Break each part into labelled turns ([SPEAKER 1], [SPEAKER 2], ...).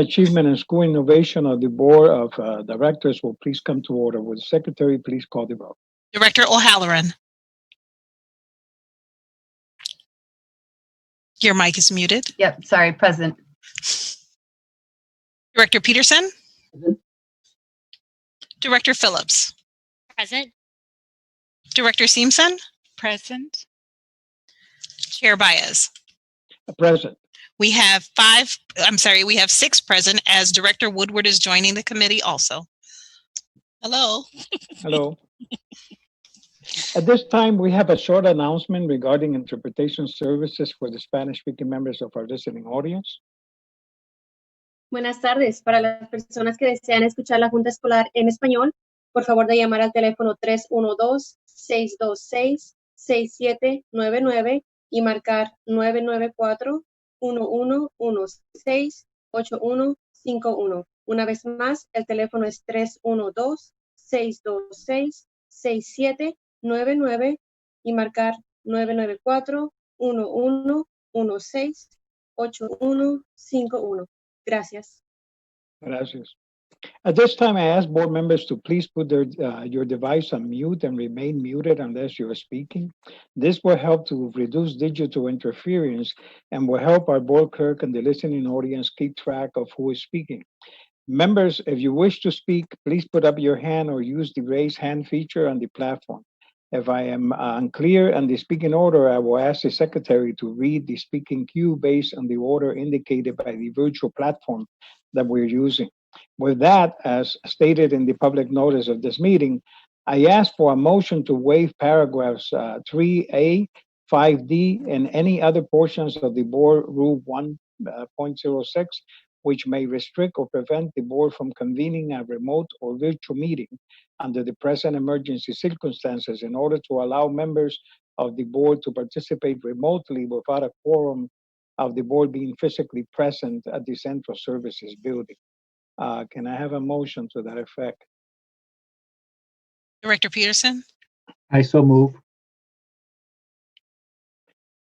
[SPEAKER 1] Achievement and School Innovation of the Board of Directors will please come to order. Will the Secretary please call the roll?
[SPEAKER 2] Director O'Halloran. Your mic is muted.
[SPEAKER 3] Yep, sorry, present.
[SPEAKER 2] Director Peterson.
[SPEAKER 4] Present.
[SPEAKER 2] Director Phillips.
[SPEAKER 5] Present.
[SPEAKER 2] Director Simpson.
[SPEAKER 5] Present.
[SPEAKER 2] Chair Baez.
[SPEAKER 1] Present.
[SPEAKER 2] We have six present, as Director Woodward is joining the committee also. Hello.
[SPEAKER 1] Hello. At this time, we have a short announcement regarding interpretation services for the Spanish-speaking members of our listening audience.
[SPEAKER 6] Buenas tardes. Para las personas que desean escuchar la Junta Escolar en español, por favor de llamar al teléfono 312-626-6799 y marcar 994-1116-8151. Una vez más, el teléfono es 312-626-6799 y marcar 994-1116-8151. Gracias.
[SPEAKER 1] Gracias. At this time, I ask board members to please put your device on mute and remain muted unless you are speaking. This will help to reduce digital interference and will help our board clerk and the listening audience keep track of who is speaking. Members, if you wish to speak, please put up your hand or use the raise hand feature on the platform. If I am unclear on the speaking order, I will ask the secretary to read the speaking queue based on the order indicated by the virtual platform that we're using. With that, as stated in the public notice of this meeting, I ask for a motion to waive paragraphs 3A, 5D, and any other portions of the Board Rule 1.06, which may restrict or prevent the board from convening a remote or virtual meeting under the present emergency circumstances in order to allow members of the board to participate remotely without a quorum of the board being physically present at the Central Services Building. Can I have a motion to that effect?
[SPEAKER 2] Director Peterson.
[SPEAKER 4] I so move.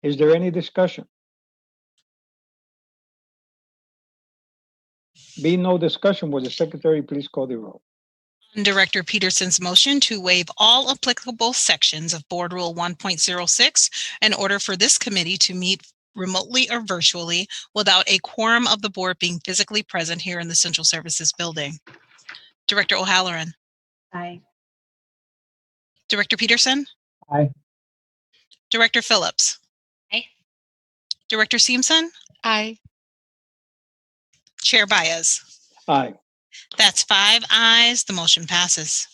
[SPEAKER 1] Is there any discussion? Being no discussion, will the secretary please call the roll?
[SPEAKER 2] On Director Peterson's motion to waive all applicable sections of Board Rule 1.06 in order for this committee to meet remotely or virtually without a quorum of the board being physically present here in the Central Services Building. Director O'Halloran.
[SPEAKER 3] Aye.
[SPEAKER 2] Director Peterson.
[SPEAKER 4] Aye.
[SPEAKER 2] Director Phillips.
[SPEAKER 5] Aye.
[SPEAKER 2] Director Simpson.
[SPEAKER 5] Aye.
[SPEAKER 2] Chair Baez.
[SPEAKER 1] Aye.
[SPEAKER 2] That's 5 ayes. The motion passes.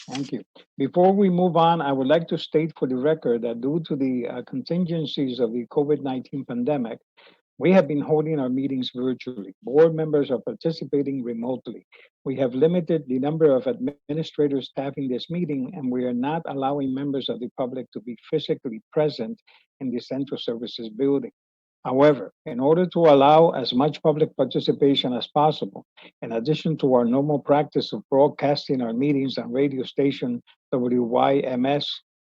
[SPEAKER 1] Thank you. Before we move on, I would like to state for the record that due to the contingencies of the COVID-19 pandemic, we have been holding our meetings virtually. Board members are participating remotely. We have limited the number of administrators staffing this meeting, and we are not allowing members of the public to be physically present in the Central Services Building. However, in order to allow as much public participation as possible, in addition to our normal practice of broadcasting our meetings on radio station WYMS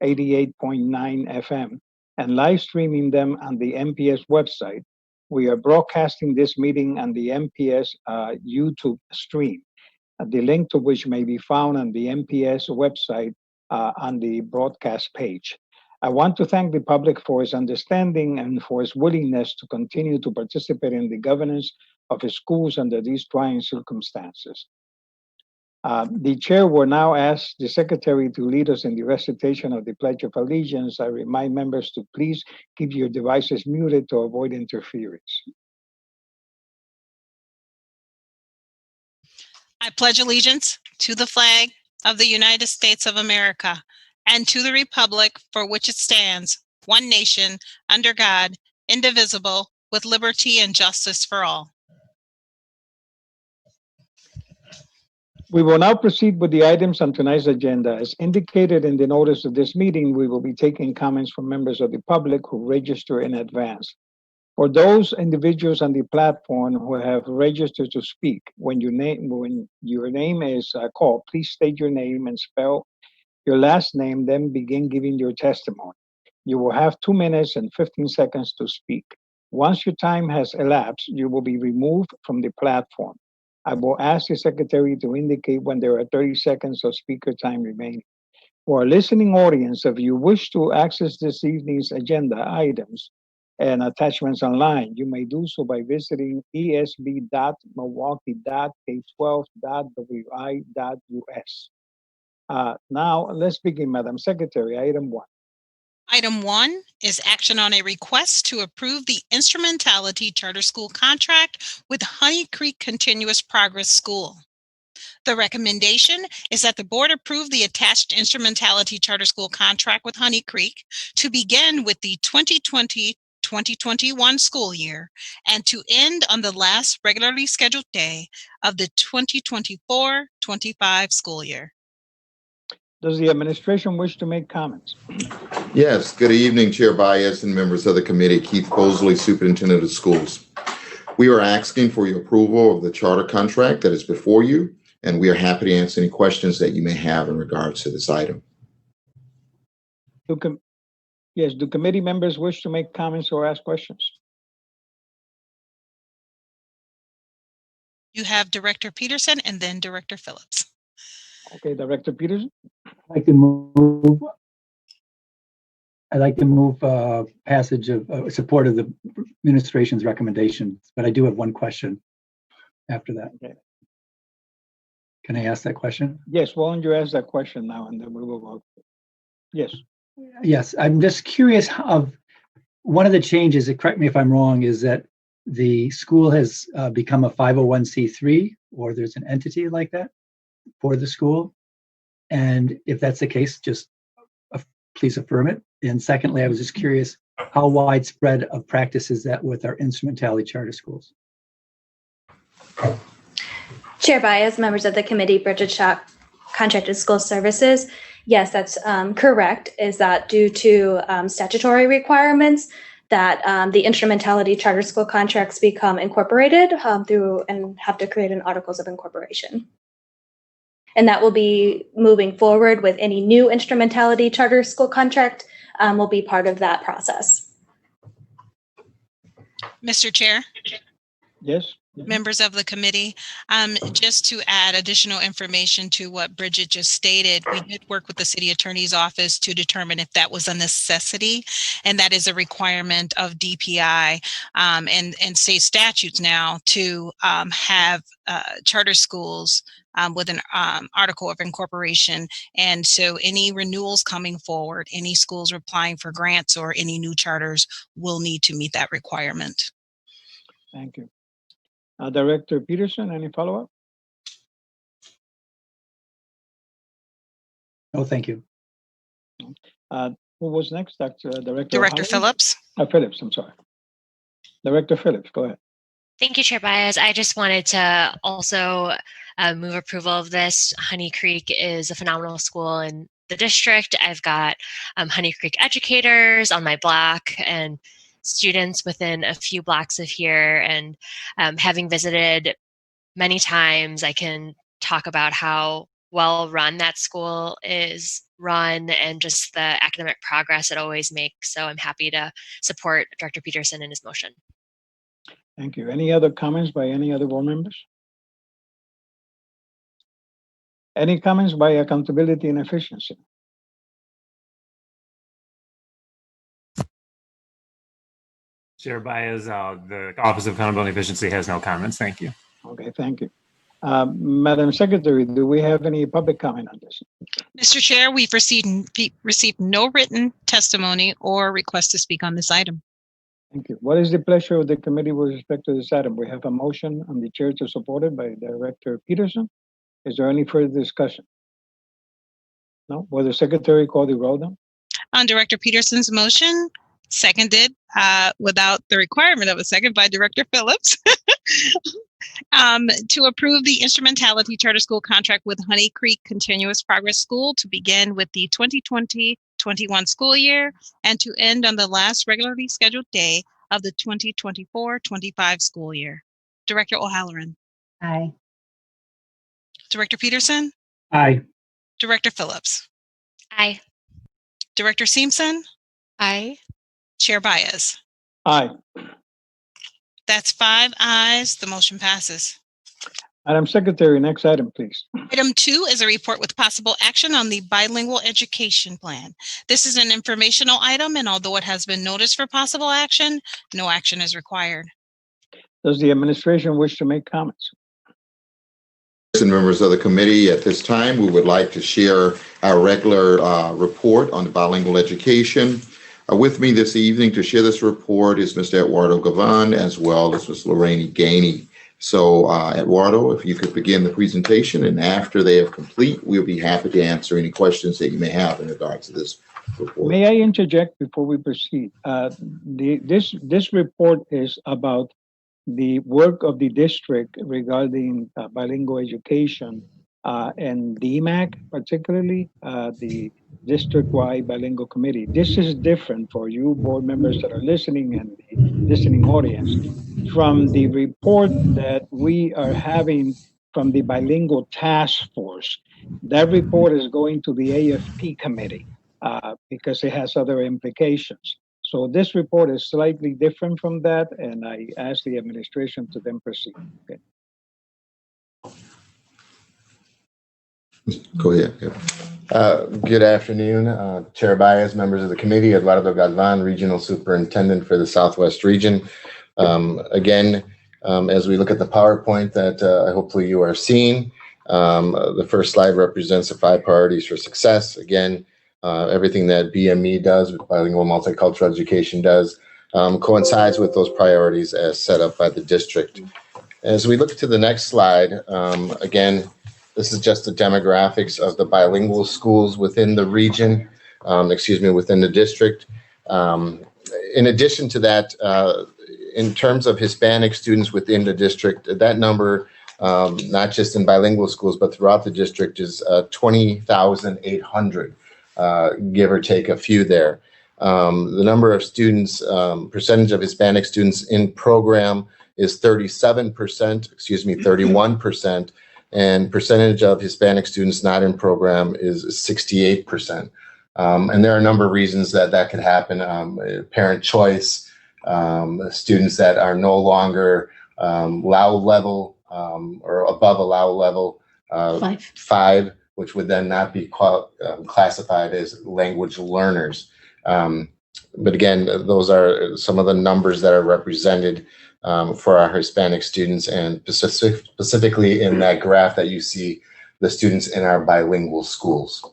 [SPEAKER 1] 88.9 FM and live streaming them on the MPS website, we are broadcasting this meeting on the MPS YouTube stream, the link to which may be found on the MPS website on the broadcast page. I want to thank the public for its understanding and for its willingness to continue to participate in the governance of its schools under these trying circumstances. The chair will now ask the secretary to lead us in the recitation of the Pledge of Allegiance. I remind members to please keep your devices muted to avoid interference.
[SPEAKER 2] I pledge allegiance to the flag of the United States of America and to the republic for which it stands, one nation, under God, indivisible, with liberty and justice for all.
[SPEAKER 1] We will now proceed with the items on tonight's agenda. As indicated in the notice of this meeting, we will be taking comments from members of the public who register in advance. For those individuals on the platform who have registered to speak, when your name is called, please state your name and spell your last name, then begin giving your testimony. You will have 2 minutes and 15 seconds to speak. Once your time has elapsed, you will be removed from the platform. I will ask the secretary to indicate when there are 30 seconds of speaker time remaining. For our listening audience, if you wish to access this evening's agenda items and attachments online, you may do so by visiting esb.milwaukee.k12.wi.us. Now, let's begin, Madam Secretary. Item 1.
[SPEAKER 2] Item 1 is action on a request to approve the instrumentality charter school contract with Honey Creek Continuous Progress School. The recommendation is that the board approve the attached instrumentality charter school contract with Honey Creek to begin with the 2020-2021 school year and to end on the last regularly scheduled day of the 2024-25 school year.
[SPEAKER 1] Does the administration wish to make comments?
[SPEAKER 4] Yes, good evening, Chair Bias and members of the committee. Keith Bosley, Superintendent of Schools. We are asking for your approval of the charter contract that is before you, and we are happy to answer any questions that you may have in regards to this item.
[SPEAKER 1] Do committee members wish to make comments or ask questions?
[SPEAKER 2] You have Director Peterson and then Director Phillips.
[SPEAKER 1] Okay, Director Peterson.
[SPEAKER 7] I'd like to move passage of support of the administration's recommendations, but I do have one question after that.
[SPEAKER 1] Okay.
[SPEAKER 7] Can I ask that question?
[SPEAKER 1] Yes, why don't you ask that question now and then we will go. Yes.
[SPEAKER 7] Yes, I'm just curious of one of the changes, correct me if I'm wrong, is that the school has become a 501c3, or there's an entity like that for the school. And if that's the case, just please affirm it. And secondly, I was just curious, how widespread of practice is that with our instrumentality charter schools?
[SPEAKER 8] Chair Bias, members of the committee, Bridget Schock, Contracted School Services. Yes, that's correct. Is that due to statutory requirements that the instrumentality charter school contracts become incorporated through and have to create an articles of incorporation. And that will be moving forward with any new instrumentality charter school contract will be part of that process.
[SPEAKER 2] Mr. Chair.
[SPEAKER 1] Yes.
[SPEAKER 2] Members of the committee, just to add additional information to what Bridget just stated, we did work with the city attorney's office to determine if that was a necessity, and that is a requirement of DPI and state statutes now to have charter schools with an article of incorporation. And so any renewals coming forward, any schools applying for grants or any new charters will need to meet that requirement.
[SPEAKER 1] Thank you. Director Peterson, any follow-up?
[SPEAKER 7] Oh, thank you.
[SPEAKER 1] Who was next? Director
[SPEAKER 2] Director Phillips.
[SPEAKER 1] Phillips, I'm sorry. Director Phillips, go ahead.
[SPEAKER 5] Thank you, Chair Bias. I just wanted to also move approval of this. Honey Creek is a phenomenal school in the district. I've got Honey Creek educators on my block and students within a few blocks of here, and having visited many times, I can talk about how well run that school is run and just the academic progress it always makes. So I'm happy to support Director Peterson in his motion.
[SPEAKER 1] Thank you. Any other comments by any other board members? Any comments by accountability and efficiency?
[SPEAKER 9] Chair Baez, the Office of Accountability and Efficiency has no comments. Thank you.
[SPEAKER 1] Okay, thank you. Madam Secretary, do we have any public comment on this?
[SPEAKER 2] Mr. Chair, we've received no written testimony or request to speak on this item.
[SPEAKER 1] Thank you. What is the pleasure of the committee with respect to this item? We have a motion on the chair to support it by Director Peterson. Is there any further discussion? No? Will the secretary call the roll now?
[SPEAKER 2] On Director Peterson's motion, seconded without the requirement of a second by Director Phillips, to approve the instrumentality charter school contract with Honey Creek Continuous Progress School to begin with the 2020-21 school year and to end on the last regularly scheduled day of the 2024-25 school year. Director O'Halloran.
[SPEAKER 3] Aye.
[SPEAKER 2] Director Peterson.
[SPEAKER 7] Aye.
[SPEAKER 2] Director Phillips.
[SPEAKER 5] Aye.
[SPEAKER 2] Director Simpson.
[SPEAKER 5] Aye.
[SPEAKER 2] Chair Baez.
[SPEAKER 1] Aye.
[SPEAKER 2] That's 5 ayes. The motion passes.
[SPEAKER 1] Madam Secretary, next item, please.
[SPEAKER 2] Item 2 is a report with possible action on the bilingual education plan. This is an informational item, and although it has been noticed for possible action, no action is required.
[SPEAKER 1] Does the administration wish to make comments?
[SPEAKER 4] And members of the committee, at this time, we would like to share our regular report on the bilingual education. With me this evening to share this report is Mr. Eduardo Gavan, as well as Ms. Lorraine Gainey. So, Eduardo, if you could begin the presentation, and after they have complete, we'll be happy to answer any questions that you may have in regards to this report.
[SPEAKER 1] May I interject before we proceed? This report is about the work of the district regarding bilingual education and DMAC, particularly the district-wide bilingual committee. This is different for you board members that are listening and the listening audience from the report that we are having from the bilingual task force. That report is going to the AFP committee because it has other implications. So this report is slightly different from that, and I ask the administration to then proceed. Okay.
[SPEAKER 4] Go ahead.
[SPEAKER 10] Good afternoon, Chair Baez, members of the committee, Eduardo Galvan, Regional Superintendent for the Southwest Region. Again, as we look at the PowerPoint that hopefully you are seeing, the first slide represents the 5 priorities for success. Again, everything that BME does, Bilingual Multicultural Education does, coincides with those priorities as set up by the district. As we look to the next slide, again, this is just the demographics of the bilingual schools within the region, within the district. In addition to that, in terms of Hispanic students within the district, that number, not just in bilingual schools, but throughout the district is 20,800, give or take a few there. The number of students, percentage of Hispanic students in program is 31%, and percentage of Hispanic students not in program is 68%. And there are a number of reasons that could happen. Parent choice, students that are no longer allow level or above allow level 5, which would then not be classified as language learners. But again, those are some of the numbers that are represented for our Hispanic students, and specifically in that graph that you see, the students in our bilingual schools.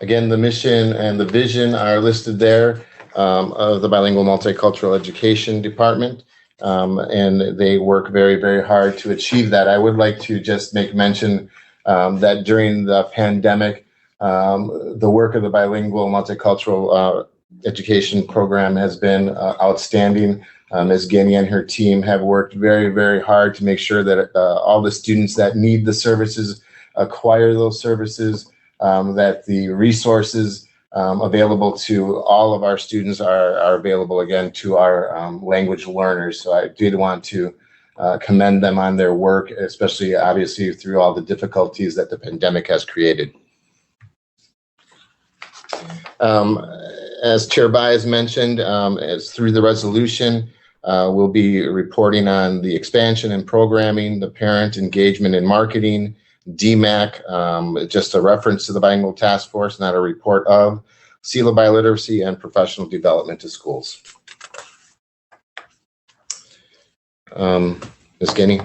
[SPEAKER 10] Again, the mission and the vision are listed there of the Bilingual Multicultural Education Department, and they work very, very hard to achieve that. I would like to just make mention that during the pandemic, the work of the Bilingual Multicultural Education Program has been outstanding. Ms. Guinea and her team have worked very, very hard to make sure that all the students that need the services acquire those services, that the resources available to all of our students are available again to our language learners. So I did want to commend them on their work, especially obviously through all the difficulties that the pandemic has created. As Chair Baez mentioned, as through the resolution, we'll be reporting on the expansion and programming, the parent engagement and marketing, DMAC, just a reference to the Bilingual Task Force, not a report of, SELA biliteracy, and professional development to schools. Ms. Guinea.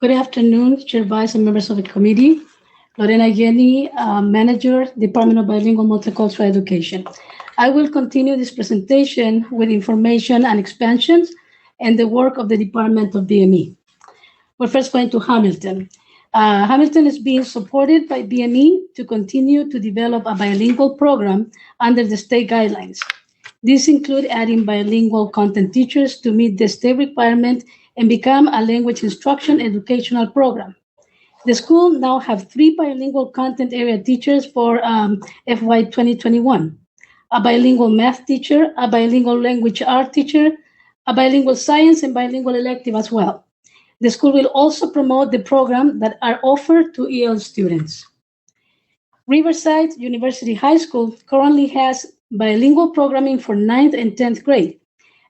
[SPEAKER 11] Good afternoon, Chair Vice and members of the committee. Lorena Guiney, Manager, Department of Bilingual Multicultural Education. I will continue this presentation with information and expansions and the work of the Department of BME. We're first going to Hamilton. Hamilton is being supported by BME to continue to develop a bilingual program under the state guidelines. These include adding bilingual content teachers to meet the state requirement and become a language instruction educational program. The school now have 3 bilingual content area teachers for FY 2021, a bilingual math teacher, a bilingual language art teacher, a bilingual science and bilingual elective as well. The school will also promote the program that are offered to EL students. Riverside University High School currently has bilingual programming for 9th and 10th grade.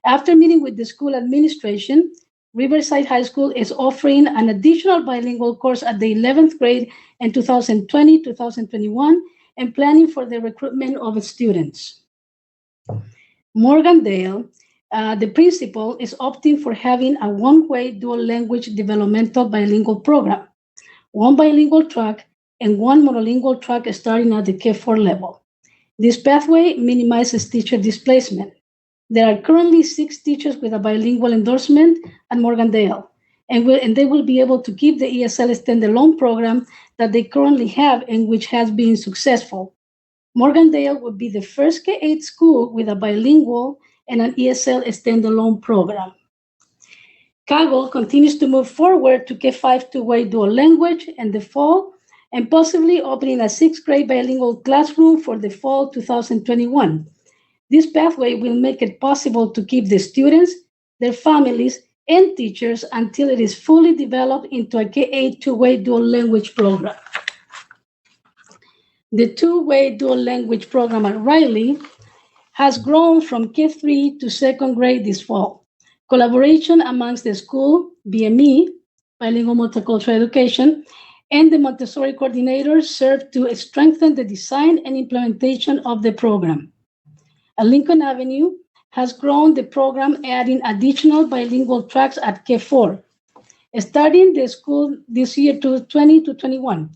[SPEAKER 11] After meeting with the school administration, Riverside High School is offering an additional bilingual course at the 11th grade in 2020-2021 and planning for the recruitment of students. Morgandale, the principal, is opting for having a one-way dual language developmental bilingual program, one bilingual track and one monolingual track starting at the K4 level. This pathway minimizes teacher displacement. There are currently 6 teachers with a bilingual endorsement at Morgandale, and they will be able to keep the ESL standalone program that they currently have and which has been successful. Morgandale will be the first K-8 school with a bilingual and an ESL standalone program. Kaggle continues to move forward to K-5 two-way dual language in the fall and possibly opening a 6th grade bilingual classroom for the fall 2021. This pathway will make it possible to keep the students, their families, and teachers until it is fully developed into a K-8 two-way dual language program. The two-way dual language program at Riley has grown from K3 to 2nd grade this fall. Collaboration amongst the school, BME, Bilingual Multicultural Education, and the Montessori coordinators serve to strengthen the design and implementation of the program. At Lincoln Avenue has grown the program, adding additional bilingual tracks at K4. Starting the school this year to 2021,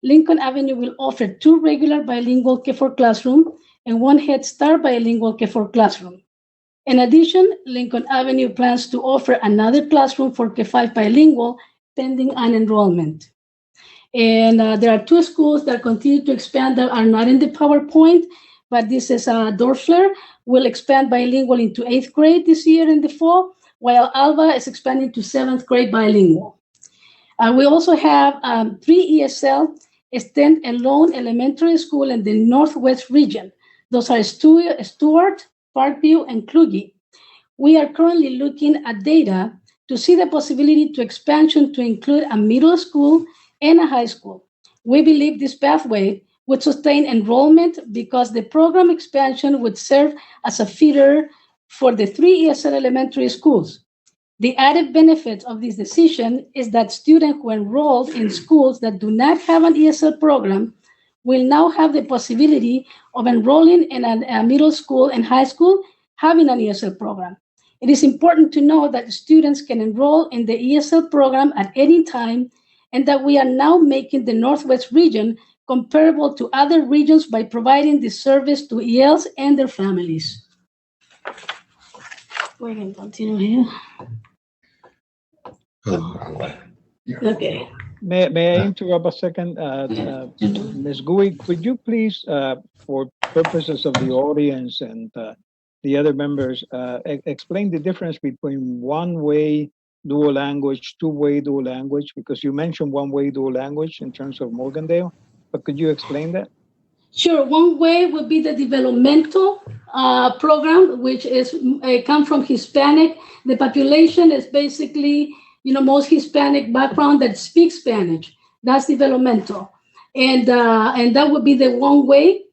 [SPEAKER 11] Lincoln Avenue will offer 2 regular bilingual K4 classrooms and 1 Head Start bilingual K4 classroom. In addition, Lincoln Avenue plans to offer another classroom for K5 bilingual pending an enrollment. And there are 2 schools that continue to expand that are not in the PowerPoint, but this is Dorfler will expand bilingual into 8th grade this year in the fall, while Alva is expanding to 7th grade bilingual. We also have 3 ESL stand-alone elementary school in the Northwest region. Those are Stewart, Parkview, and Kluge. We are currently looking at data to see the possibility to expansion to include a middle school and a high school. We believe this pathway would sustain enrollment because the program expansion would serve as a feeder for the 3 ESL elementary schools. The added benefit of this decision is that students who enrolled in schools that do not have an ESL program will now have the possibility of enrolling in a middle school and high school having an ESL program. It is important to know that students can enroll in the ESL program at any time and that we are now making the Northwest region comparable to other regions by providing this service to ELs and their families. We can continue here. Okay.
[SPEAKER 1] May I interrupt a second? Ms. Gui, could you please, for purposes of the audience and the other members, explain the difference between one-way dual language, two-way dual language? Because you mentioned one-way dual language in terms of Morgandale, but could you explain that?
[SPEAKER 11] Sure. One way would be the developmental program, which is come from Hispanic. The population is basically, most Hispanic background that speaks Spanish. That's developmental, and that would be the one way,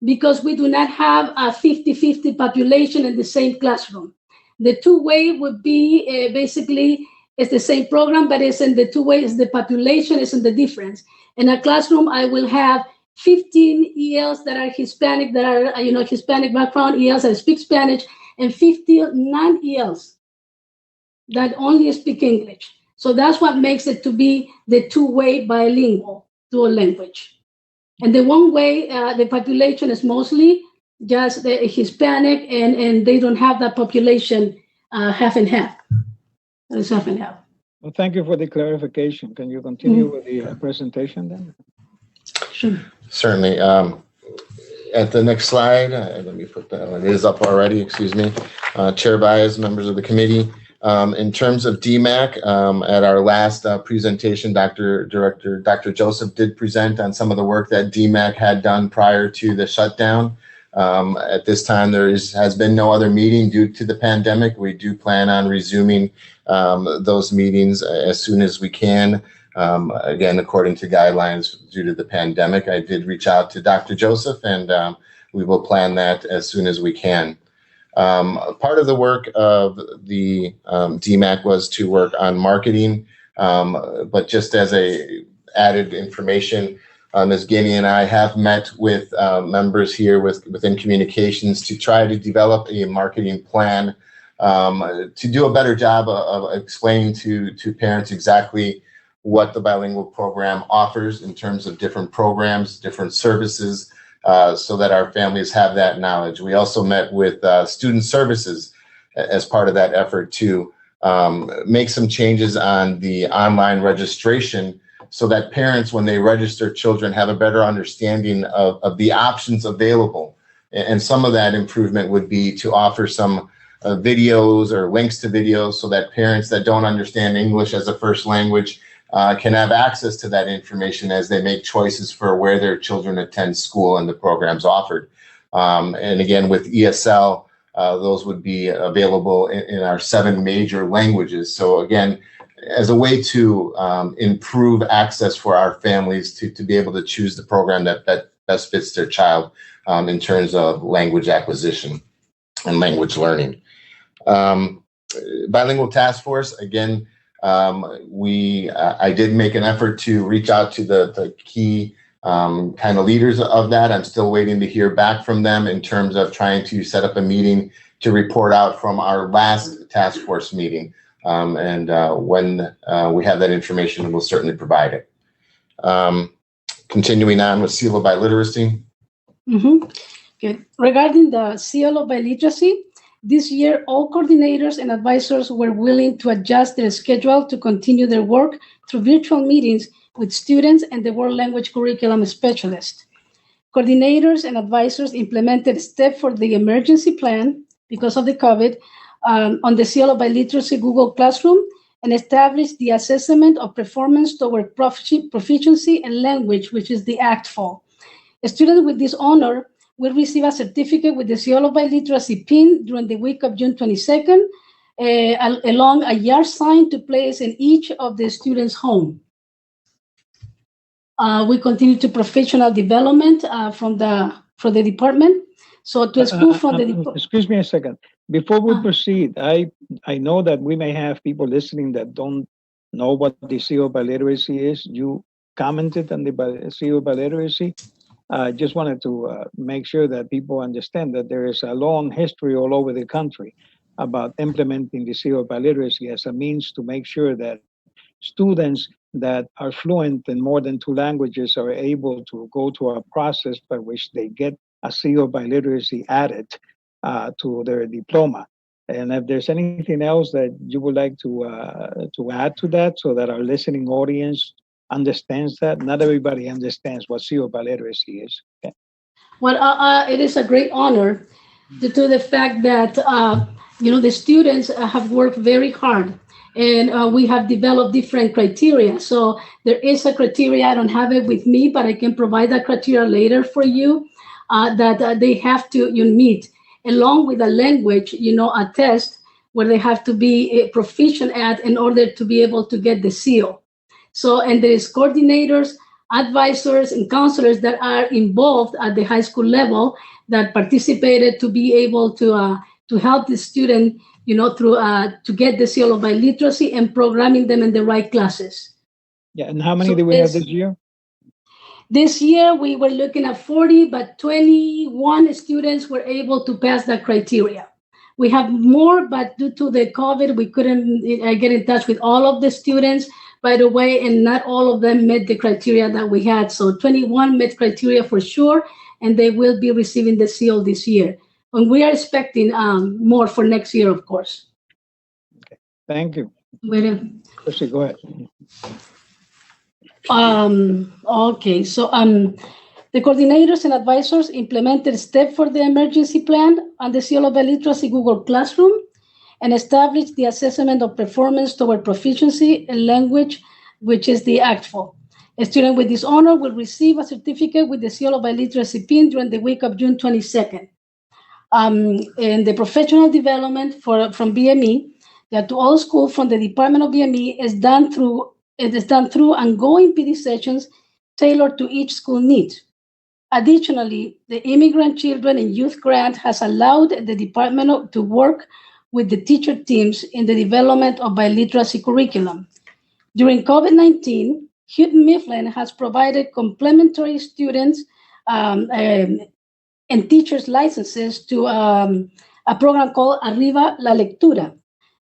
[SPEAKER 11] because we do not have a 50-50 population in the same classroom. The two-way would be basically it's the same program, but it's in the two ways. The population is in the difference. In a classroom, I will have 15 ELs that are Hispanic, that are Hispanic background ELs that speak Spanish, and 50 non-ELs that only speak English. So that's what makes it to be the two-way bilingual dual language. And the one way, the population is mostly just the Hispanic, and they don't have that population half and half. It's half and half.
[SPEAKER 1] Well, thank you for the clarification. Can you continue with the presentation then?
[SPEAKER 11] Sure.
[SPEAKER 10] Certainly. At the next slide, let me put that one. It is up already, excuse me. Chair Baez, members of the committee. In terms of DMAC, at our last presentation, Dr. Joseph did present on some of the work that DMAC had done prior to the shutdown. At this time, has been no other meeting due to the pandemic. We do plan on resuming those meetings as soon as we can. Again, according to guidelines due to the pandemic, I did reach out to Dr. Joseph, and we will plan that as soon as we can. Part of the work of the DMAC was to work on marketing, but just as a added information, Ms. Guinea and I have met with members here within communications to try to develop a marketing plan to do a better job of explaining to parents exactly what the bilingual program offers in terms of different programs, different services, so that our families have that knowledge. We also met with student services as part of that effort to make some changes on the online registration so that parents, when they register children, have a better understanding of the options available. And some of that improvement would be to offer some videos or links to videos so that parents that don't understand English as a first language can have access to that information as they make choices for where their children attend school and the programs offered. And again, with ESL, those would be available in our 7 major languages. So again, as a way to improve access for our families to be able to choose the program that best fits their child in terms of language acquisition and language learning. Bilingual Task Force, again, I did make an effort to reach out to the key kind of leaders of that. I'm still waiting to hear back from them in terms of trying to set up a meeting to report out from our last task force meeting. And when we have that information, we'll certainly provide it. Continuing on with seal of biliteracy.
[SPEAKER 11] Good. Regarding the seal of biliteracy, this year, all coordinators and advisors were willing to adjust their schedule to continue their work through virtual meetings with students and the world language curriculum specialist. Coordinators and advisors implemented steps for the emergency plan because of the COVID on the seal of biliteracy Google Classroom and established the assessment of performance toward proficiency and language, which is the ACTFL. A student with this honor will receive a certificate with the seal of biliteracy pin during the week of June 22nd, along a yard sign to place in each of the students' home. We continue to professional development from the department. So to school from the department.
[SPEAKER 1] Excuse me a second. Before we proceed, I know that we may have people listening that don't know what the seal of biliteracy is. You commented on the seal of biliteracy. I just wanted to make sure that people understand that there is a long history all over the country about implementing the seal of biliteracy as a means to make sure that students that are fluent in more than 2 languages are able to go through a process by which they get a seal of biliteracy added to their diploma. And if there's anything else that you would like to add to that so that our listening audience understands that. Not everybody understands what seal of biliteracy is. Okay.
[SPEAKER 11] Well, it is a great honor due to the fact that, the students have worked very hard and we have developed different criteria. So there is a criteria, I don't have it with me, but I can provide that criteria later for you that they have to meet, along with a language, a test where they have to be proficient at in order to be able to get the seal. So, and there is coordinators, advisors, and counselors that are involved at the high school level that participated to be able to help the student, through to get the seal of biliteracy and programming them in the right classes.
[SPEAKER 1] Yeah, and how many do we have this year?
[SPEAKER 11] This year we were looking at 40, but 21 students were able to pass that criteria. We have more, but due to the COVID, we couldn't get in touch with all of the students, by the way, and not all of them met the criteria that we had. So 21 met criteria for sure, and they will be receiving the seal this year. And we are expecting more for next year, of course.
[SPEAKER 1] Okay, thank you. Percy, go ahead.
[SPEAKER 11] Okay, so the coordinators and advisors implemented steps for the emergency plan on the seal of biliteracy Google Classroom and established the assessment of performance toward proficiency in language, which is the ACTFL. A student with this honor will receive a certificate with the seal of biliteracy pin during the week of June 22nd. And the professional development from BME, that to all schools from the Department of BME is done through It is done through ongoing PD sessions tailored to each school need. Additionally, the Immigrant Children and Youth Grant has allowed the department to work with the teacher teams in the development of biliteracy curriculum. During COVID-19, Houghton Mifflin has provided complementary students and teachers licenses to a program called Arriba la Lectura,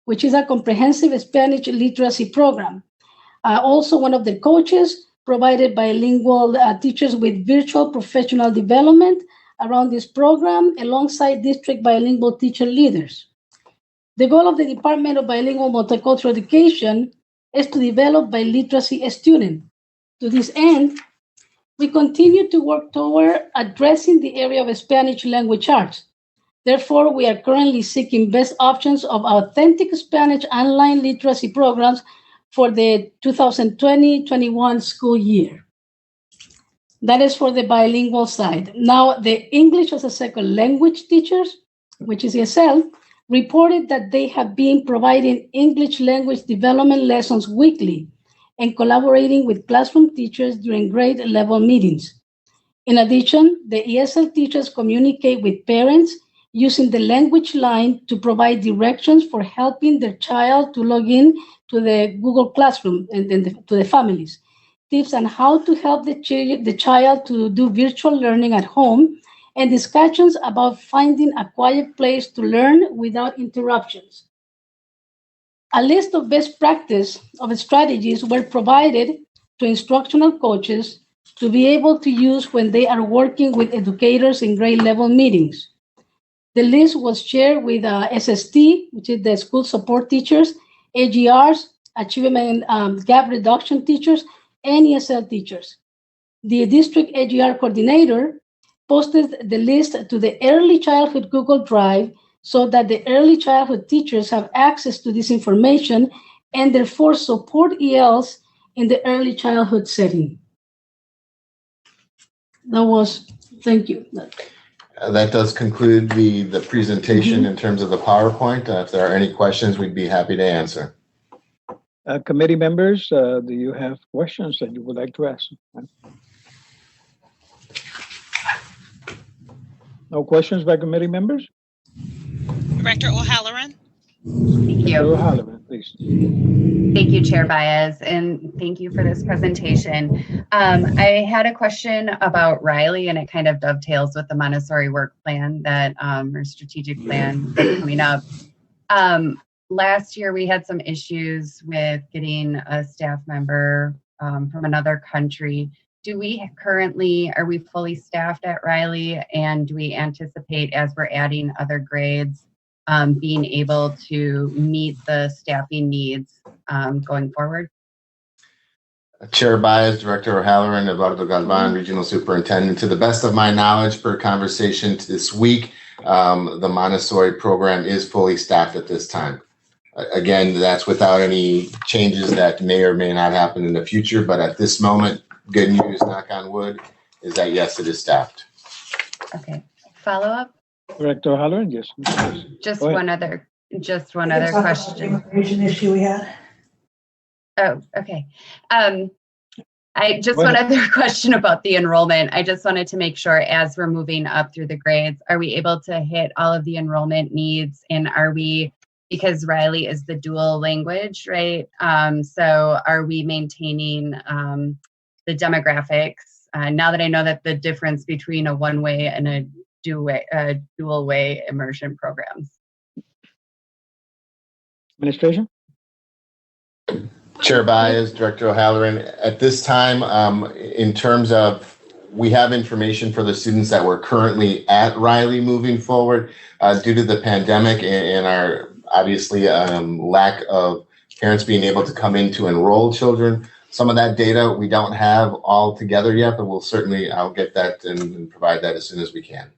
[SPEAKER 11] which is a comprehensive Spanish literacy program. Also, one of the coaches provided bilingual teachers with virtual professional development around this program alongside district bilingual teacher leaders. The goal of the Department of Bilingual Multicultural Education is to develop biliteracy students. To this end, we continue to work toward addressing the area of Spanish language arts. Therefore, we are currently seeking best options of authentic Spanish online literacy programs for the 2020-21 school year. That is for the bilingual side. Now, the English as a second language teachers, which is ESL, reported that they have been providing English language development lessons weekly and collaborating with classroom teachers during grade level meetings. In addition, the ESL teachers communicate with parents using the language line to provide directions for helping their child to log in to the Google Classroom and to the families. Tips on how to help the child to do virtual learning at home, and discussions about finding a quiet place to learn without interruptions. A list of best practice of strategies were provided to instructional coaches to be able to use when they are working with educators in grade level meetings. The list was shared with SST, which is the school support teachers, AGRs, achievement gap reduction teachers, and ESL teachers. The district AGR coordinator posted the list to the Early Childhood Google Drive so that the early childhood teachers have access to this information and therefore support ELs in the early childhood setting. Thank you.
[SPEAKER 10] That does conclude the presentation in terms of the PowerPoint. If there are any questions, we'd be happy to answer.
[SPEAKER 1] Committee members, do you have questions that you would like to ask? No questions by committee members?
[SPEAKER 2] Director O'Halloran?
[SPEAKER 3] Thank you.
[SPEAKER 1] O'Halloran, please.
[SPEAKER 3] Thank you, Chair Baez, and thank you for this presentation. I had a question about Riley, and it kind of dovetails with the Montessori work plan that, or strategic plan that's coming up. Last year, we had some issues with getting a staff member from another country. Are we fully staffed at Riley, and do we anticipate, as we're adding other grades, being able to meet the staffing needs going forward?
[SPEAKER 10] Chair Baez, Director O'Halloran, Eduardo Galvan, Regional Superintendent. To the best of my knowledge, per conversation this week, the Montessori program is fully staffed at this time. Again, that's without any changes that may or may not happen in the future, but at this moment, good news, knock on wood, is that yes, it is staffed.
[SPEAKER 3] Okay. Follow up?
[SPEAKER 1] Director O'Halloran, yes.
[SPEAKER 3] Just one other question.
[SPEAKER 12] Information issue we had.
[SPEAKER 3] Oh, okay. One other question about the enrollment. I just wanted to make sure, as we're moving up through the grades, are we able to hit all of the enrollment needs? And because Riley is the dual language, right? So are we maintaining the demographics? Now that I know that the difference between a one-way and a dual-way immersion programs.
[SPEAKER 1] Administration?
[SPEAKER 10] Chair Baez, Director O'Halloran, at this time, in terms of, we have information for the students that were currently at Riley moving forward due to the pandemic and our obviously lack of parents being able to come in to enroll children. Some of that data we don't have all together yet, but I'll get that and provide that as soon as we can.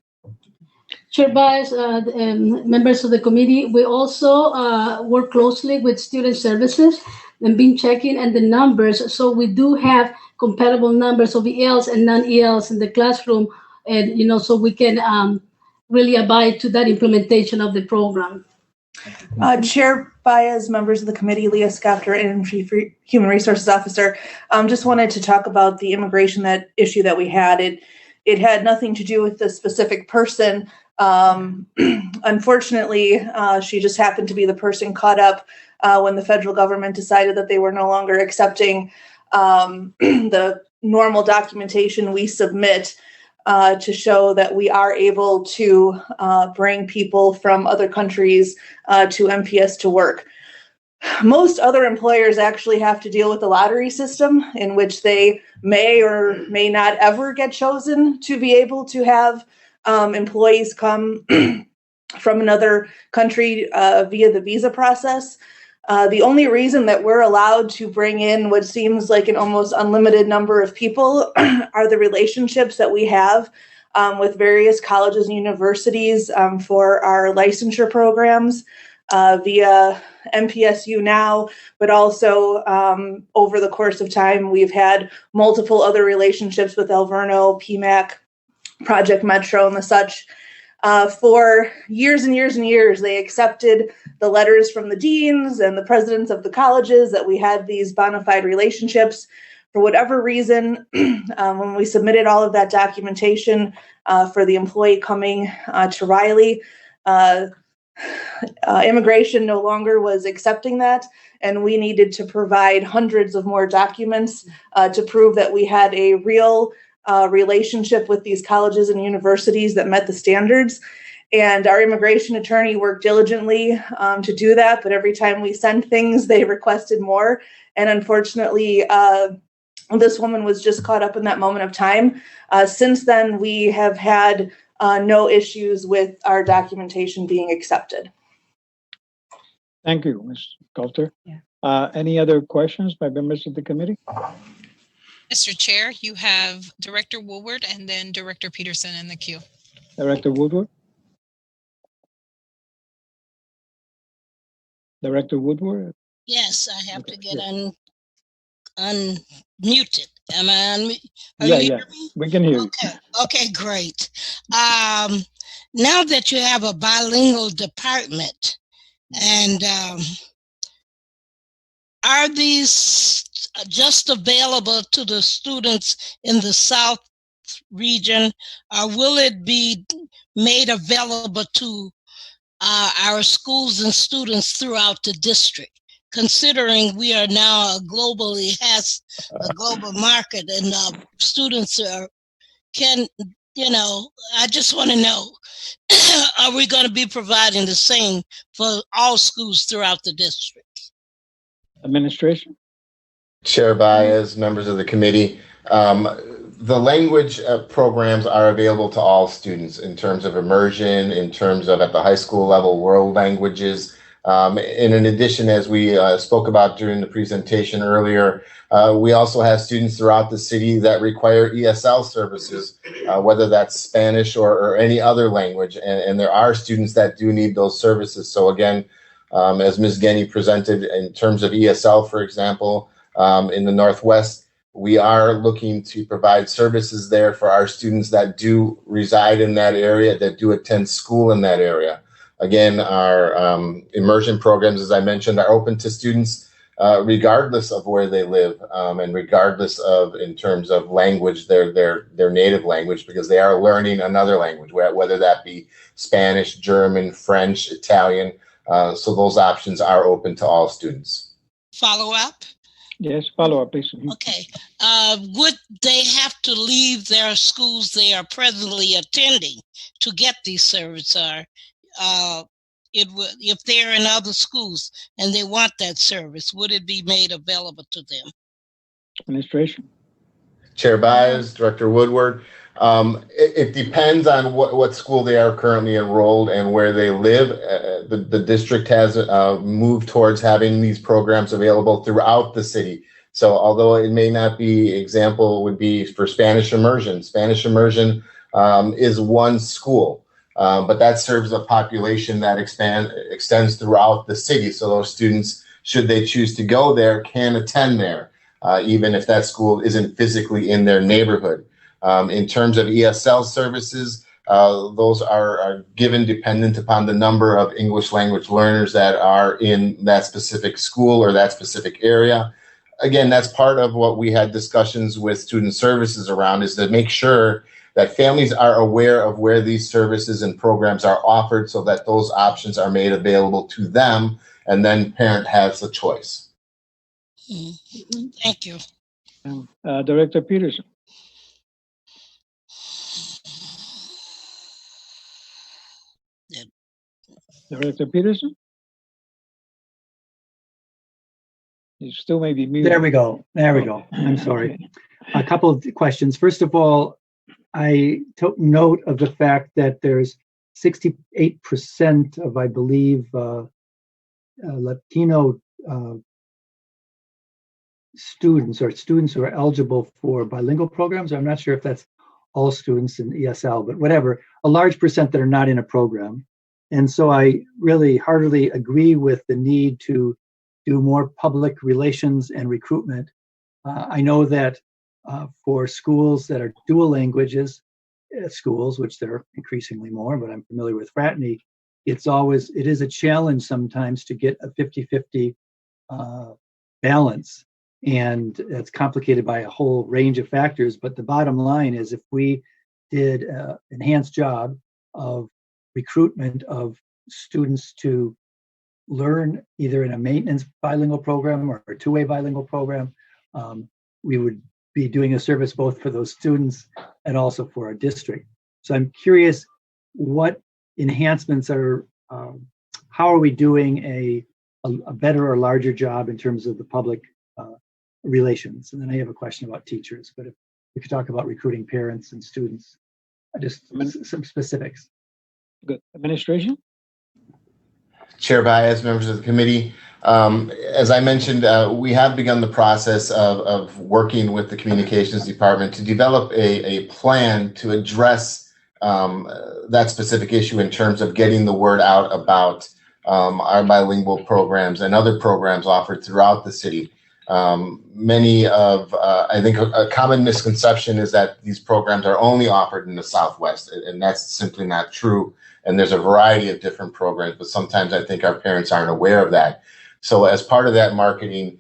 [SPEAKER 11] Chair Baez, members of the committee, we also work closely with student services and been checking and the numbers. So we do have compatible numbers of ELs and non-ELs in the classroom, and so we can really abide to that implementation of the program.
[SPEAKER 12] Chair Baez, members of the committee, Leah Skafter, and Chief Human Resources Officer, just wanted to talk about the immigration issue that we had. It had nothing to do with the specific person. Unfortunately, she just happened to be the person caught up when the federal government decided that they were no longer accepting the normal documentation we submit to show that we are able to bring people from other countries to MPS to work. Most other employers actually have to deal with the lottery system in which they may or may not ever get chosen to be able to have employees come from another country via the visa process. The only reason that we're allowed to bring in what seems like an almost unlimited number of people are the relationships that we have with various colleges and universities for our licensure programs via MPSU now, but also over the course of time, we've had multiple other relationships with Alverno, PMAC, Project Metro, and the such. For years and years and years, they accepted the letters from the deans and the presidents of the colleges that we had these bona fide relationships. For whatever reason, when we submitted all of that documentation for the employee coming to Riley, immigration no longer was accepting that, and we needed to provide hundreds of more documents to prove that we had a real relationship with these colleges and universities that met the standards. And our immigration attorney worked diligently to do that, but every time we sent things, they requested more. And unfortunately, this woman was just caught up in that moment of time. Since then, we have had no issues with our documentation being accepted.
[SPEAKER 1] Thank you, Ms. Coulter.
[SPEAKER 3] Yeah.
[SPEAKER 1] Any other questions by members of the committee?
[SPEAKER 2] Mr. Chair, you have Director Woodward and then Director Peterson in the queue.
[SPEAKER 1] Director Woodward? Director Woodward?
[SPEAKER 13] Yes, I have to get
[SPEAKER 1] Yes.
[SPEAKER 13] unmuted. Am I unmuted?
[SPEAKER 1] Yeah, we can hear you.
[SPEAKER 13] Okay, great. Now that you have a bilingual department, and are these just available to the students in the South region, or will it be made available to our schools and students throughout the district, considering we are now a global market and students I just want to know, are we going to be providing the same for all schools throughout the district?
[SPEAKER 1] Administration?
[SPEAKER 10] Chair Baez, members of the committee, the language programs are available to all students in terms of immersion, in terms of at the high school level, world languages. And in addition, as we spoke about during the presentation earlier, we also have students throughout the city that require ESL services, whether that's Spanish or any other language. And there are students that do need those services. So again, as Ms. Genny presented, in terms of ESL, for example, in the Northwest, we are looking to provide services there for our students that do reside in that area, that do attend school in that area. Again, our immersion programs, as I mentioned, are open to students regardless of where they live and regardless of, in terms of language, their native language, because they are learning another language, whether that be Spanish, German, French, Italian. So those options are open to all students.
[SPEAKER 13] Follow up?
[SPEAKER 1] Yes, follow up, please.
[SPEAKER 13] Okay. Would they have to leave their schools they are presently attending to get these services? If they're in other schools and they want that service, would it be made available to them?
[SPEAKER 1] Administration.
[SPEAKER 10] Chair Baez, Director Woodward. It depends on what school they are currently enrolled and where they live. The district has moved towards having these programs available throughout the city. So although it may not be, example would be for Spanish immersion. Spanish immersion is one school, but that serves a population that extends throughout the city. So those students, should they choose to go there, can attend there, even if that school isn't physically in their neighborhood. In terms of ESL services, Those are given dependent upon the number of English language learners that are in that specific school or that specific area. Again, that's part of what we had discussions with student services around, is to make sure that families are aware of where these services and programs are offered so that those options are made available to them, and then parent has a choice.
[SPEAKER 13] Thank you.
[SPEAKER 1] Director Peterson. Director Peterson? You still may be muted.
[SPEAKER 7] There we go. There we go. I'm sorry. A couple of questions. First of all, I took note of the fact that there's 68% of, I believe, Latino students who are eligible for bilingual programs. I'm not sure if that's all students in ESL, but whatever, a large percent that are not in a program. And so I really heartily agree with the need to do more public relations and recruitment. I know that for schools that are dual languages schools, which there are increasingly more, but I'm familiar with Fratney, it is a challenge sometimes to get a 50-50 balance. And it's complicated by a whole range of factors. But the bottom line is, if we did an enhanced job of recruitment of students to learn either in a maintenance bilingual program or a two-way bilingual program, we would be doing a service both for those students and also for our district. So I'm curious what enhancements are, how are we doing a better or larger job in terms of the public relations? And then I have a question about teachers, but if we could talk about recruiting parents and students, just some specifics.
[SPEAKER 1] Good. Administration?
[SPEAKER 10] Chair Baez, members of the committee, as I mentioned, we have begun the process of working with the communications department to develop a plan to address that specific issue in terms of getting the word out about our bilingual programs and other programs offered throughout the city. I think a common misconception is that these programs are only offered in the Southwest, and that's simply not true. And there's a variety of different programs, but sometimes I think our parents aren't aware of that. So as part of that marketing,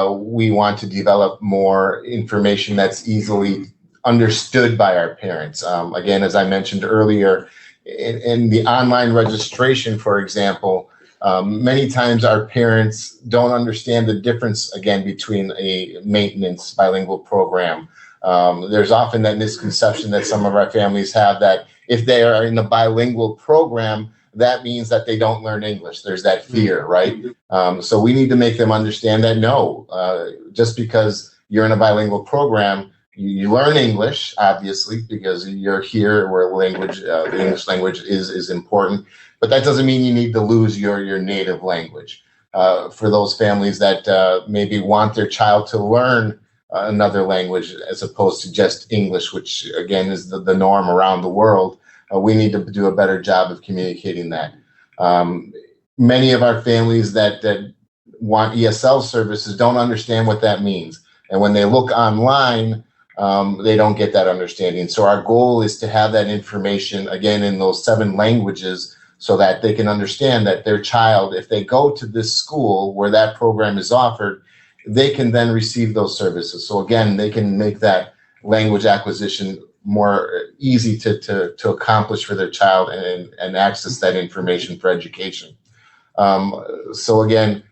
[SPEAKER 10] we want to develop more information that's easily understood by our parents. Again, as I mentioned earlier, in the online registration, for example, many times our parents don't understand the difference, again, between a maintenance bilingual program. There's often that misconception that some of our families have that if they are in a bilingual program, that means that they don't learn English. There's that fear, right? So we need to make them understand that no, just because you're in a bilingual program, you learn English, obviously, because you're here where the English language is important, but that doesn't mean you need to lose your native language. For those families that maybe want their child to learn another language as opposed to just English, which again is the norm around the world, we need to do a better job of communicating that. Many of our families that want ESL services don't understand what that means. And when they look online, they don't get that understanding. So our goal is to have that information, again, in those 7 languages so that they can understand that their child, if they go to this school where that program is offered, they can then receive those services. So again, they can make that language acquisition more easy to accomplish for their child and access that information for education. So again,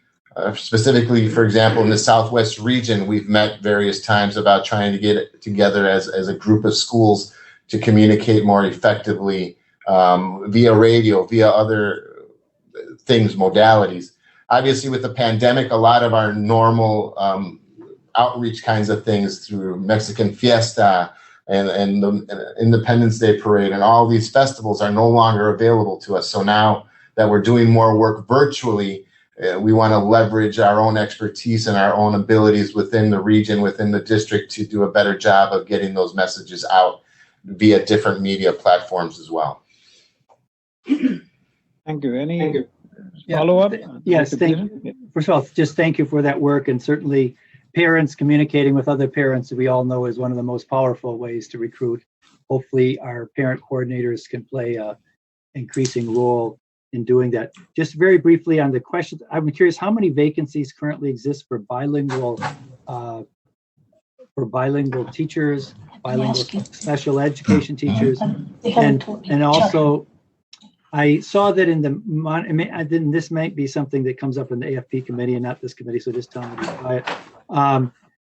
[SPEAKER 10] specifically, for example, in the Southwest region, we've met various times about trying to get together as a group of schools to communicate more effectively via radio, via other things, modalities. Obviously, with the pandemic, a lot of our normal outreach kinds of things through Mexican Fiesta and the Independence Day Parade and all these festivals are no longer available to us. So now that we're doing more work virtually, we want to leverage our own expertise and our own abilities within the region, within the district, to do a better job of getting those messages out via different media platforms as well.
[SPEAKER 1] Thank you. Any follow-up?
[SPEAKER 7] Yes, first of all, just thank you for that work. And certainly parents communicating with other parents, we all know is one of the most powerful ways to recruit. Hopefully our parent coordinators can play a increasing role in doing that. Just very briefly on the question, I'm curious how many vacancies currently exist for bilingual teachers, bilingual special education teachers, and also I saw that in the this might be something that comes up in the AFP committee and not this committee, so just tell me to be quiet.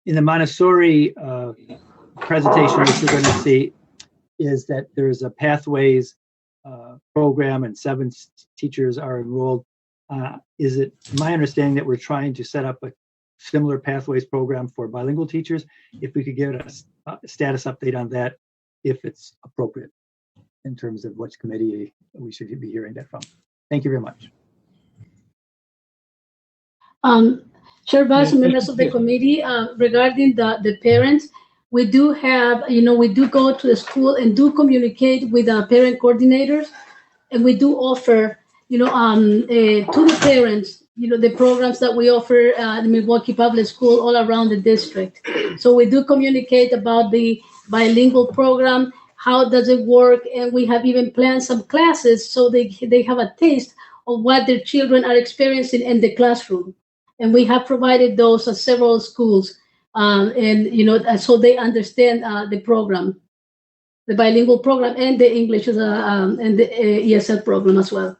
[SPEAKER 7] In the Montessori presentation that you're going to see is that there's a pathways program and 7 teachers are enrolled. Is it my understanding that we're trying to set up a similar pathways program for bilingual teachers? If we could give a status update on that, if it's appropriate in terms of which committee we should be hearing that from. Thank you very much.
[SPEAKER 11] Chair Vice and members of the committee, regarding the parents, we do have, we do go to the school and do communicate with our parent coordinators, and we do offer, to the parents, the programs that we offer at the Milwaukee Public School all around the district. So we do communicate about the bilingual program, how does it work, and we have even planned some classes so they have a taste of what their children are experiencing in the classroom. And we have provided those at several schools, and so they understand the program, the bilingual program, and the English and the ESL program as well.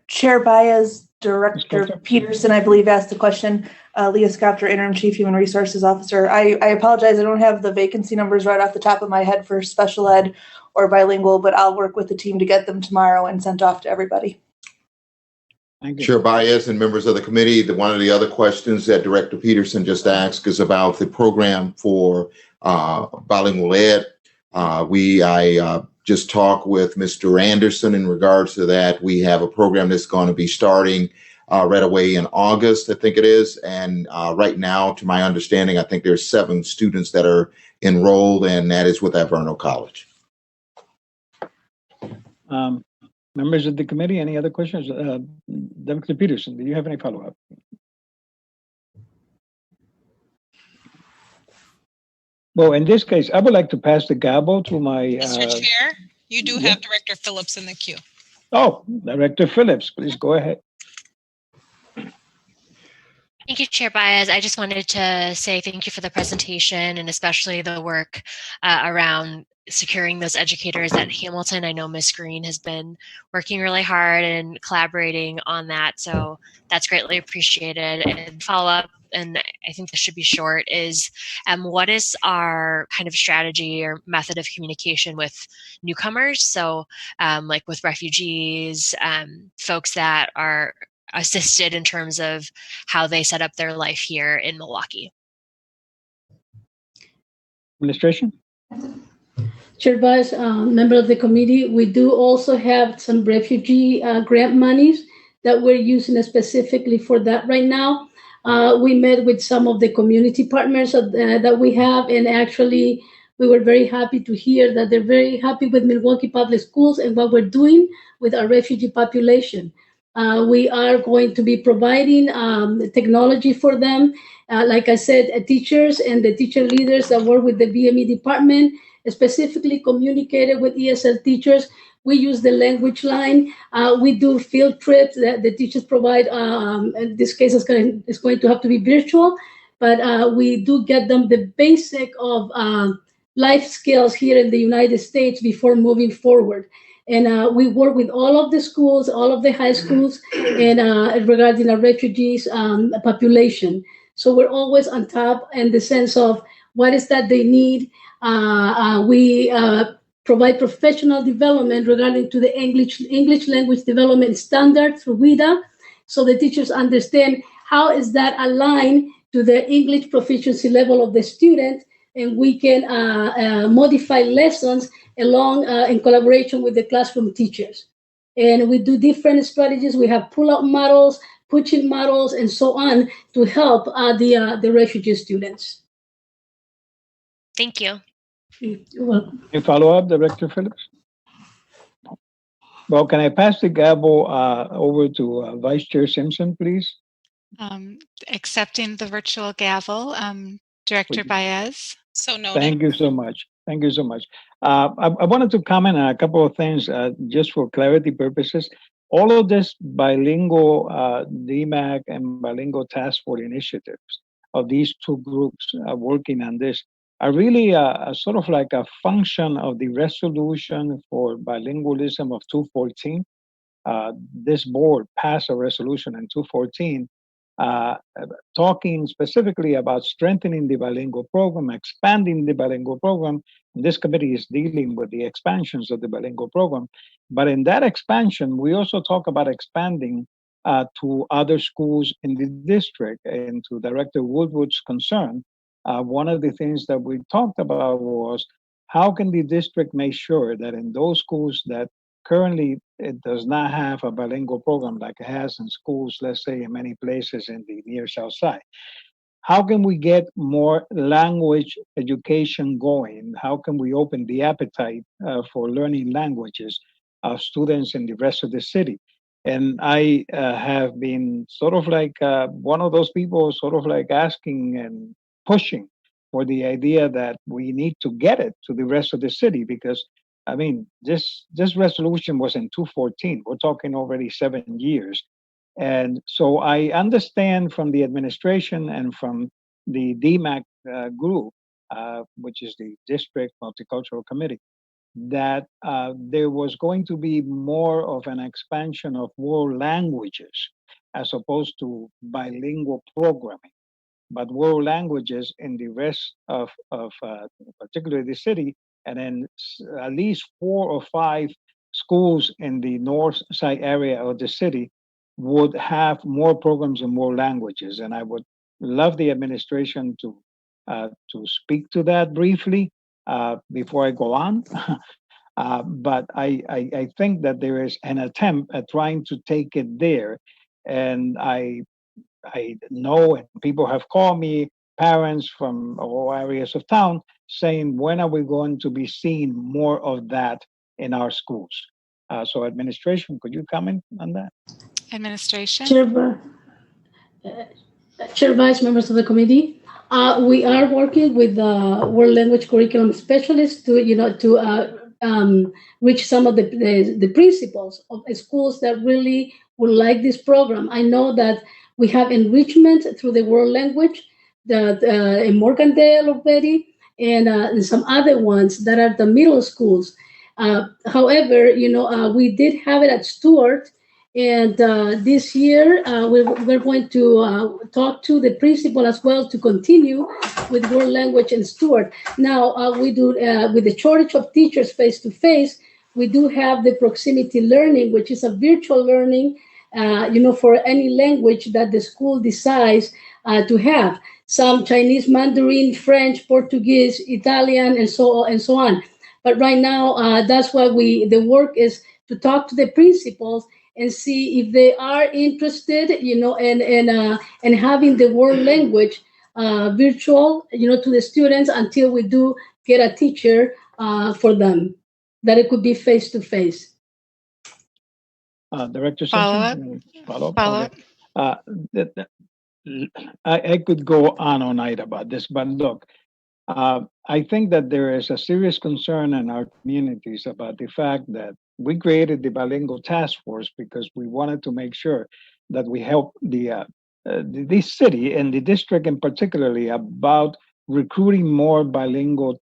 [SPEAKER 12] Chair Baez, Director Peterson, I believe, asked the question. Leah Scopter, Interim Chief Human Resources Officer. I apologize, I don't have the vacancy numbers right off the top of my head for special ed or bilingual, but I'll work with the team to get them tomorrow and sent off to everybody.
[SPEAKER 1] Thank you.
[SPEAKER 4] Chair Baez and members of the committee, one of the other questions that Director Peterson just asked is about the program for bilingual ed. I just talked with Mr. Anderson in regards to that. We have a program that's going to be starting right away in August, I think it is. And right now, to my understanding, I think there's 7 students that are enrolled, and that is with Alverno College.
[SPEAKER 1] Members of the committee, any other questions? Dr. Peterson, do you have any follow-up? Well, in this case, I would like to pass the gavel to my...
[SPEAKER 2] Mr. Chair, you do have Director Phillips in the queue.
[SPEAKER 1] Oh, Director Phillips, please go ahead.
[SPEAKER 5] Thank you, Chair Baez. I just wanted to say thank you for the presentation and especially the work around securing those educators at Hamilton. I know Ms. Green has been working really hard and collaborating on that, so that's greatly appreciated. And follow up, and I think this should be short, is what is our kind of strategy or method of communication with newcomers? So like with refugees, folks that are assisted in terms of how they set up their life here in Milwaukee.
[SPEAKER 1] Administration?
[SPEAKER 11] Chair Vice, member of the committee, we do also have some refugee grant monies that we're using specifically for that right now. We met with some of the community partners that we have, and actually we were very happy to hear that they're very happy with Milwaukee Public Schools and what we're doing with our refugee population. We are going to be providing technology for them. Like I said, teachers and the teacher leaders that work with the BME department specifically communicated with ESL teachers. We use the language line. We do field trips that the teachers provide. In this case, it's going to have to be virtual, but we do get them the basic of life skills here in the United States before moving forward. And we work with all of the schools, all of the high schools, and regarding our refugees population. So we're always on top in the sense of what is that they need. We provide professional development regarding to the English language development standard through WIDA, so the teachers understand how is that aligned to the English proficiency level of the student, and we can modify lessons along in collaboration with the classroom teachers. And we do different strategies. We have pull-out models, push-in models, and so on to help the refugee students.
[SPEAKER 5] Thank you.
[SPEAKER 11] You're welcome.
[SPEAKER 1] Any follow-up, Director Phillips? Well, can I pass the gavel over to Vice Chair Simpson, please?
[SPEAKER 14] Accepting the virtual gavel, Director Baez.
[SPEAKER 2] So noted.
[SPEAKER 1] Thank you so much. Thank you so much. I wanted to comment on a couple of things just for clarity purposes. All of this bilingual DMAC and bilingual task force initiatives of these two groups working on this are really sort of like a function of the resolution for bilingualism of 214. This board passed a resolution in 214 uh, talking specifically about strengthening the bilingual program, expanding the bilingual program. This committee is dealing with the expansions of the bilingual program. But in that expansion, we also talk about expanding to other schools in the district. And to Director Woodward's concern, one of the things that we talked about was how can the district make sure that in those schools that currently it does not have a bilingual program like it has in schools, let's say in many places in the near South Side. How can we get more language education going? How can we open the appetite for learning languages of students in the rest of the city? And I have been sort of like one of those people, sort of like asking and pushing for the idea that we need to get it to the rest of the city because I mean this resolution was in 214. We're talking already 7 years, and so I understand from the administration and from the DMAC group, which is the District Multicultural Committee, that there was going to be more of an expansion of world languages as opposed to bilingual programming. But world languages in the rest of particularly the city, and then at least 4 or 5 schools in the north side area of the city would have more programs in more languages. And I would love the administration to speak to that briefly before I go on. But I think that there is an attempt at trying to take it there. And I know, and people have called me, parents from all areas of town, saying, when are we going to be seeing more of that in our schools? So administration, could you comment on that?
[SPEAKER 14] Administration.
[SPEAKER 11] Chair Vice, members of the committee, we are working with the world language curriculum specialists to, reach some of the principals of schools that really would like this program. I know that we have enrichment through the world language that in Morgandale already, and some other ones that are the middle schools. However, we did have it at Stewart, and this year, we're going to talk to the principal as well to continue with world language and Stewart. Now, we do, with the shortage of teachers face to face, we do have the proximity learning, which is a virtual learning, for any language that the school decides to have. Some Chinese, Mandarin, French, Portuguese, Italian, and so on. But right now, that's why the work is to talk to the principals and see if they are interested, and having the world language virtual, to the students until we do get a teacher for them, that it could be face to face.
[SPEAKER 1] Director
[SPEAKER 14] Follow
[SPEAKER 1] Simpson?
[SPEAKER 14] up.
[SPEAKER 1] Follow up. Okay. I could go on all night about this, but look, I think that there is a serious concern in our communities about the fact that we created the bilingual task force because we wanted to make sure that we help the city and the district in particularly about recruiting more bilingual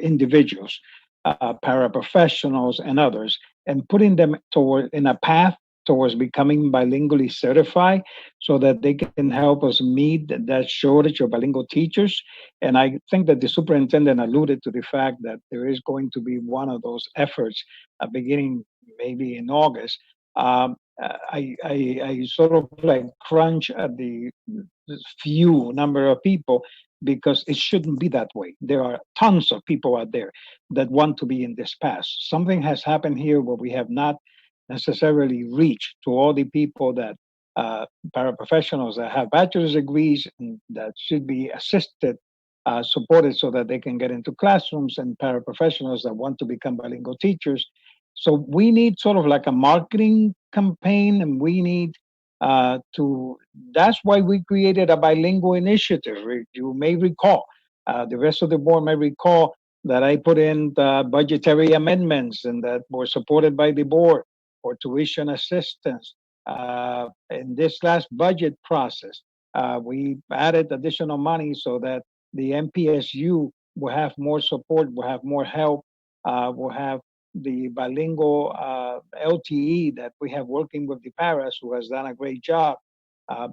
[SPEAKER 1] individuals, paraprofessionals and others, and putting them toward in a path towards becoming bilingually certified so that they can help us meet that shortage of bilingual teachers. And I think that the superintendent alluded to the fact that there is going to be one of those efforts beginning maybe in August. I sort of like crunch at the few number of people because it shouldn't be that way. There are tons of people out there that want to be in this path. Something has happened here where we have not necessarily reached to all the people that paraprofessionals that have bachelor's degrees and that should be assisted, supported so that they can get into classrooms, and paraprofessionals that want to become bilingual teachers. So we need sort of like a marketing campaign, and we need That's why we created a bilingual initiative. You may recall, the rest of the board may recall that I put in the budgetary amendments and that were supported by the board for tuition assistance. In this last budget process, we added additional money so that the MPSU will have more support, will have more help, will have the bilingual LTE that we have working with the paras, who has done a great job uh,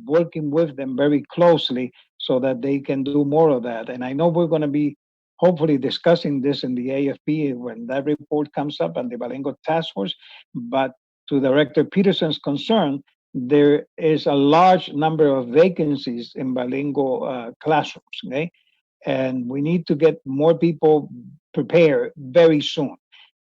[SPEAKER 1] working with them very closely so that they can do more of that. And I know we're going to be hopefully discussing this in the AFP when that report comes up and the bilingual task force. But to Director Peterson's concern, there is a large number of vacancies in bilingual classrooms, okay? And we need to get more people prepared very soon.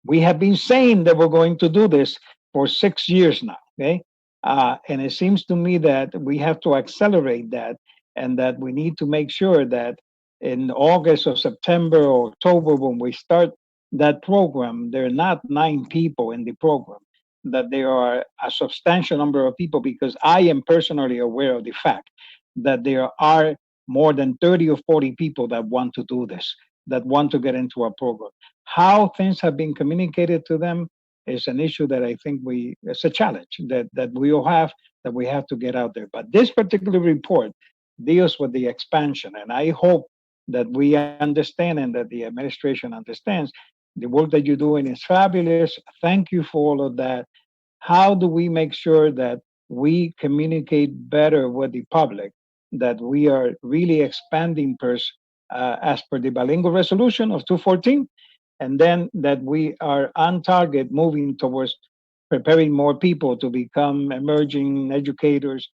[SPEAKER 1] We have been saying that we're going to do this for 6 years now, okay? And it seems to me that we have to accelerate that and that we need to make sure that in August or September or October, when we start that program, there are not 9 people in the program, that there are a substantial number of people, because I am personally aware of the fact that there are more than 30 or 40 people that want to do this, that want to get into our program. How things have been communicated to them is an issue that I think it's a challenge that we all have, that we have to get out there. But this particular report deals with the expansion, and I hope that we understand and that the administration understands the work that you're doing is fabulous. Thank you for all of that. How do we make sure that we communicate better with the public, that we are really expanding as per the bilingual resolution of 214, and then that we are on target moving towards preparing more people to become emerging educators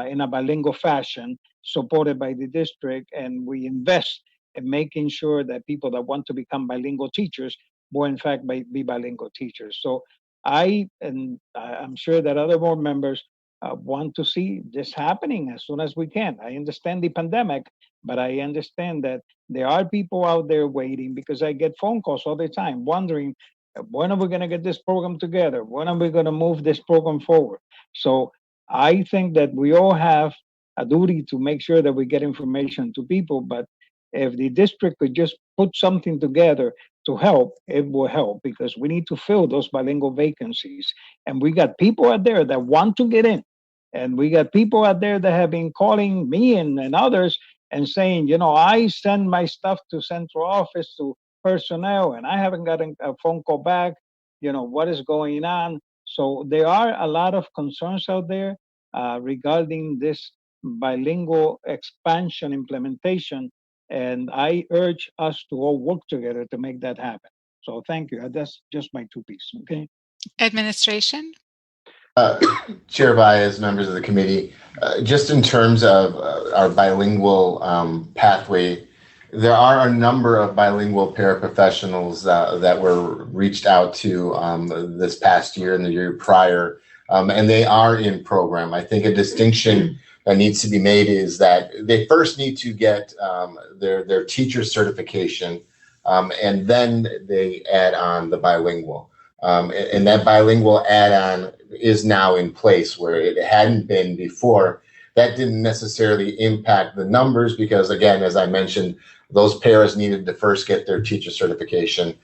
[SPEAKER 1] in a bilingual fashion, supported by the district, and we invest in making sure that people that want to become bilingual teachers will in fact be bilingual teachers. So I'm sure that other board members want to see this happening as soon as we can. I understand the pandemic, but I understand that there are people out there waiting, because I get phone calls all the time wondering, when are we going to get this program together? When are we going to move this program forward? So I think that we all have a duty to make sure that we get information to people, but if the district could just put something together to help, it will help, because we need to fill those bilingual vacancies. And we got people out there that want to get in. And we got people out there that have been calling me and others and saying, I send my stuff to central office, to personnel, and I haven't gotten a phone call back. What is going on? So there are a lot of concerns out there regarding this bilingual expansion implementation. And I urge us to all work together to make that happen. So thank you. That's just my 2 pieces. Okay.
[SPEAKER 14] Administration.
[SPEAKER 10] Chair Baez, members of the committee, just in terms of our bilingual pathway, there are a number of bilingual paraprofessionals that were reached out to this past year and the year prior, and they are in program. I think a distinction that needs to be made is that they first need to get their teacher certification, and then they add on the bilingual. And that bilingual add-on is now in place, where it hadn't been before. That didn't necessarily impact the numbers because, again, as I mentioned, those paras needed to first get their teacher certification,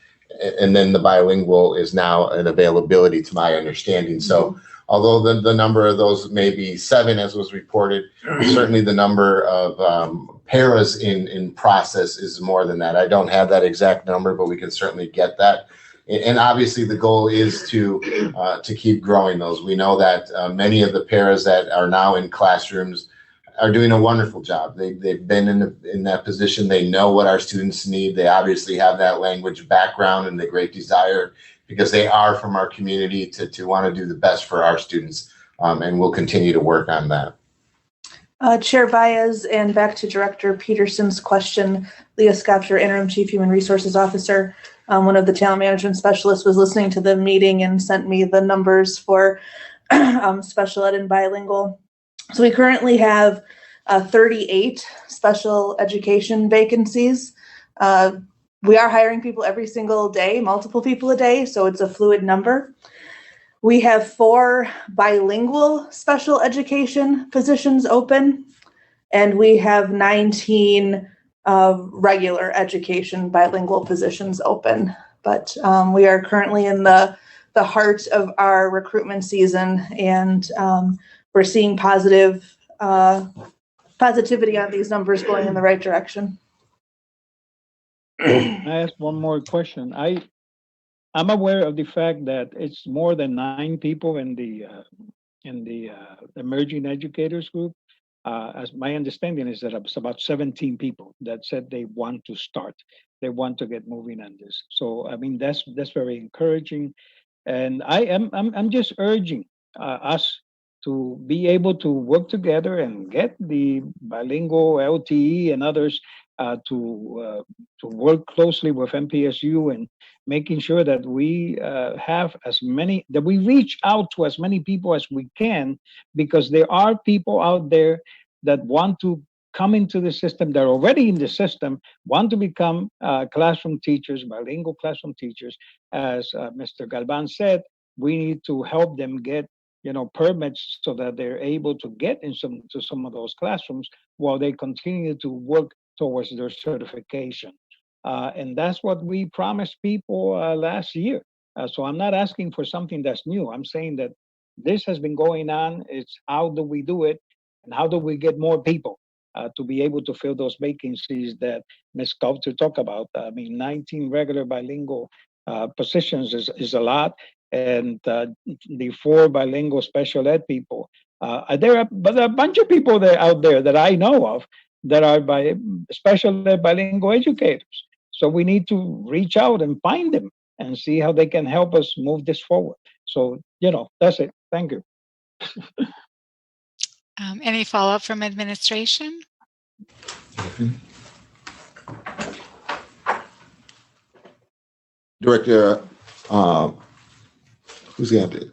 [SPEAKER 10] and then the bilingual is now an availability, to my understanding. So although the number of those may be 7, as was reported, certainly the number of paras in process is more than that. I don't have that exact number, but we can certainly get that. And obviously the goal is to keep growing those. We know that many of the paras that are now in classrooms are doing a wonderful job. They've been in that position. They know what our students need. They obviously have that language background and the great desire, because they are from our community, to want to do the best for our students. And we'll continue to work on that.
[SPEAKER 12] Chair Baez, and back to Director Peterson's question, Leah Skapter, Interim Chief Human Resources Officer. One of the talent management specialists was listening to the meeting and sent me the numbers for special ed and bilingual. So we currently have 38 special education vacancies. We are hiring people every single day, multiple people a day, so it's a fluid number. We have 4 bilingual special education positions open, and we have 19 regular education bilingual positions open. But we are currently in the heart of our recruitment season, and we're seeing positivity on these numbers going in the right direction.
[SPEAKER 1] I ask one more question. I'm aware of the fact that it's more than 9 people in the emerging educators group. As my understanding is that it's about 17 people that said they want to start. They want to get moving on this. So I mean that's very encouraging, and I'm just urging us to be able to work together and get the bilingual LTE and others to work closely with MPSU and making sure that we have as many, that we reach out to as many people as we can, because there are people out there that want to come into the system, they're already in the system, want to become classroom teachers, bilingual classroom teachers. As Mr. Galvan said, we need to help them get permits so that they're able to get to some of those classrooms while they continue to work towards their certification. And that's what we promised people last year. So I'm not asking for something that's new. I'm saying that this has been going on. It's how do we do it, and how do we get more people to be able to fill those vacancies that Ms. Sculptor talked about. I mean, 19 regular bilingual positions is a lot, and the 4 bilingual special ed people. But a bunch of people out there that I know of that are special ed bilingual educators. So we need to reach out and find them and see how they can help us move this forward. So, that's it. Thank you.
[SPEAKER 14] Any follow-up from administration?
[SPEAKER 4] Director, who's got it?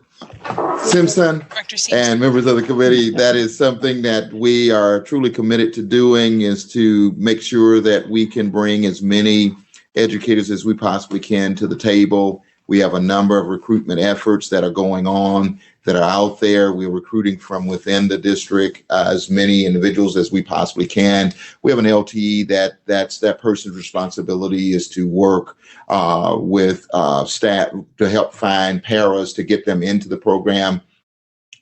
[SPEAKER 4] Simpson and members of the committee, that is something that we are truly committed to doing, is to make sure that we can bring as many educators as we possibly can to the table. We have a number of recruitment efforts that are going on that are out there. We're recruiting from within the district as many individuals as we possibly can. We have an LTE that's that person's responsibility is to work with staff to help find paras to get them into the program.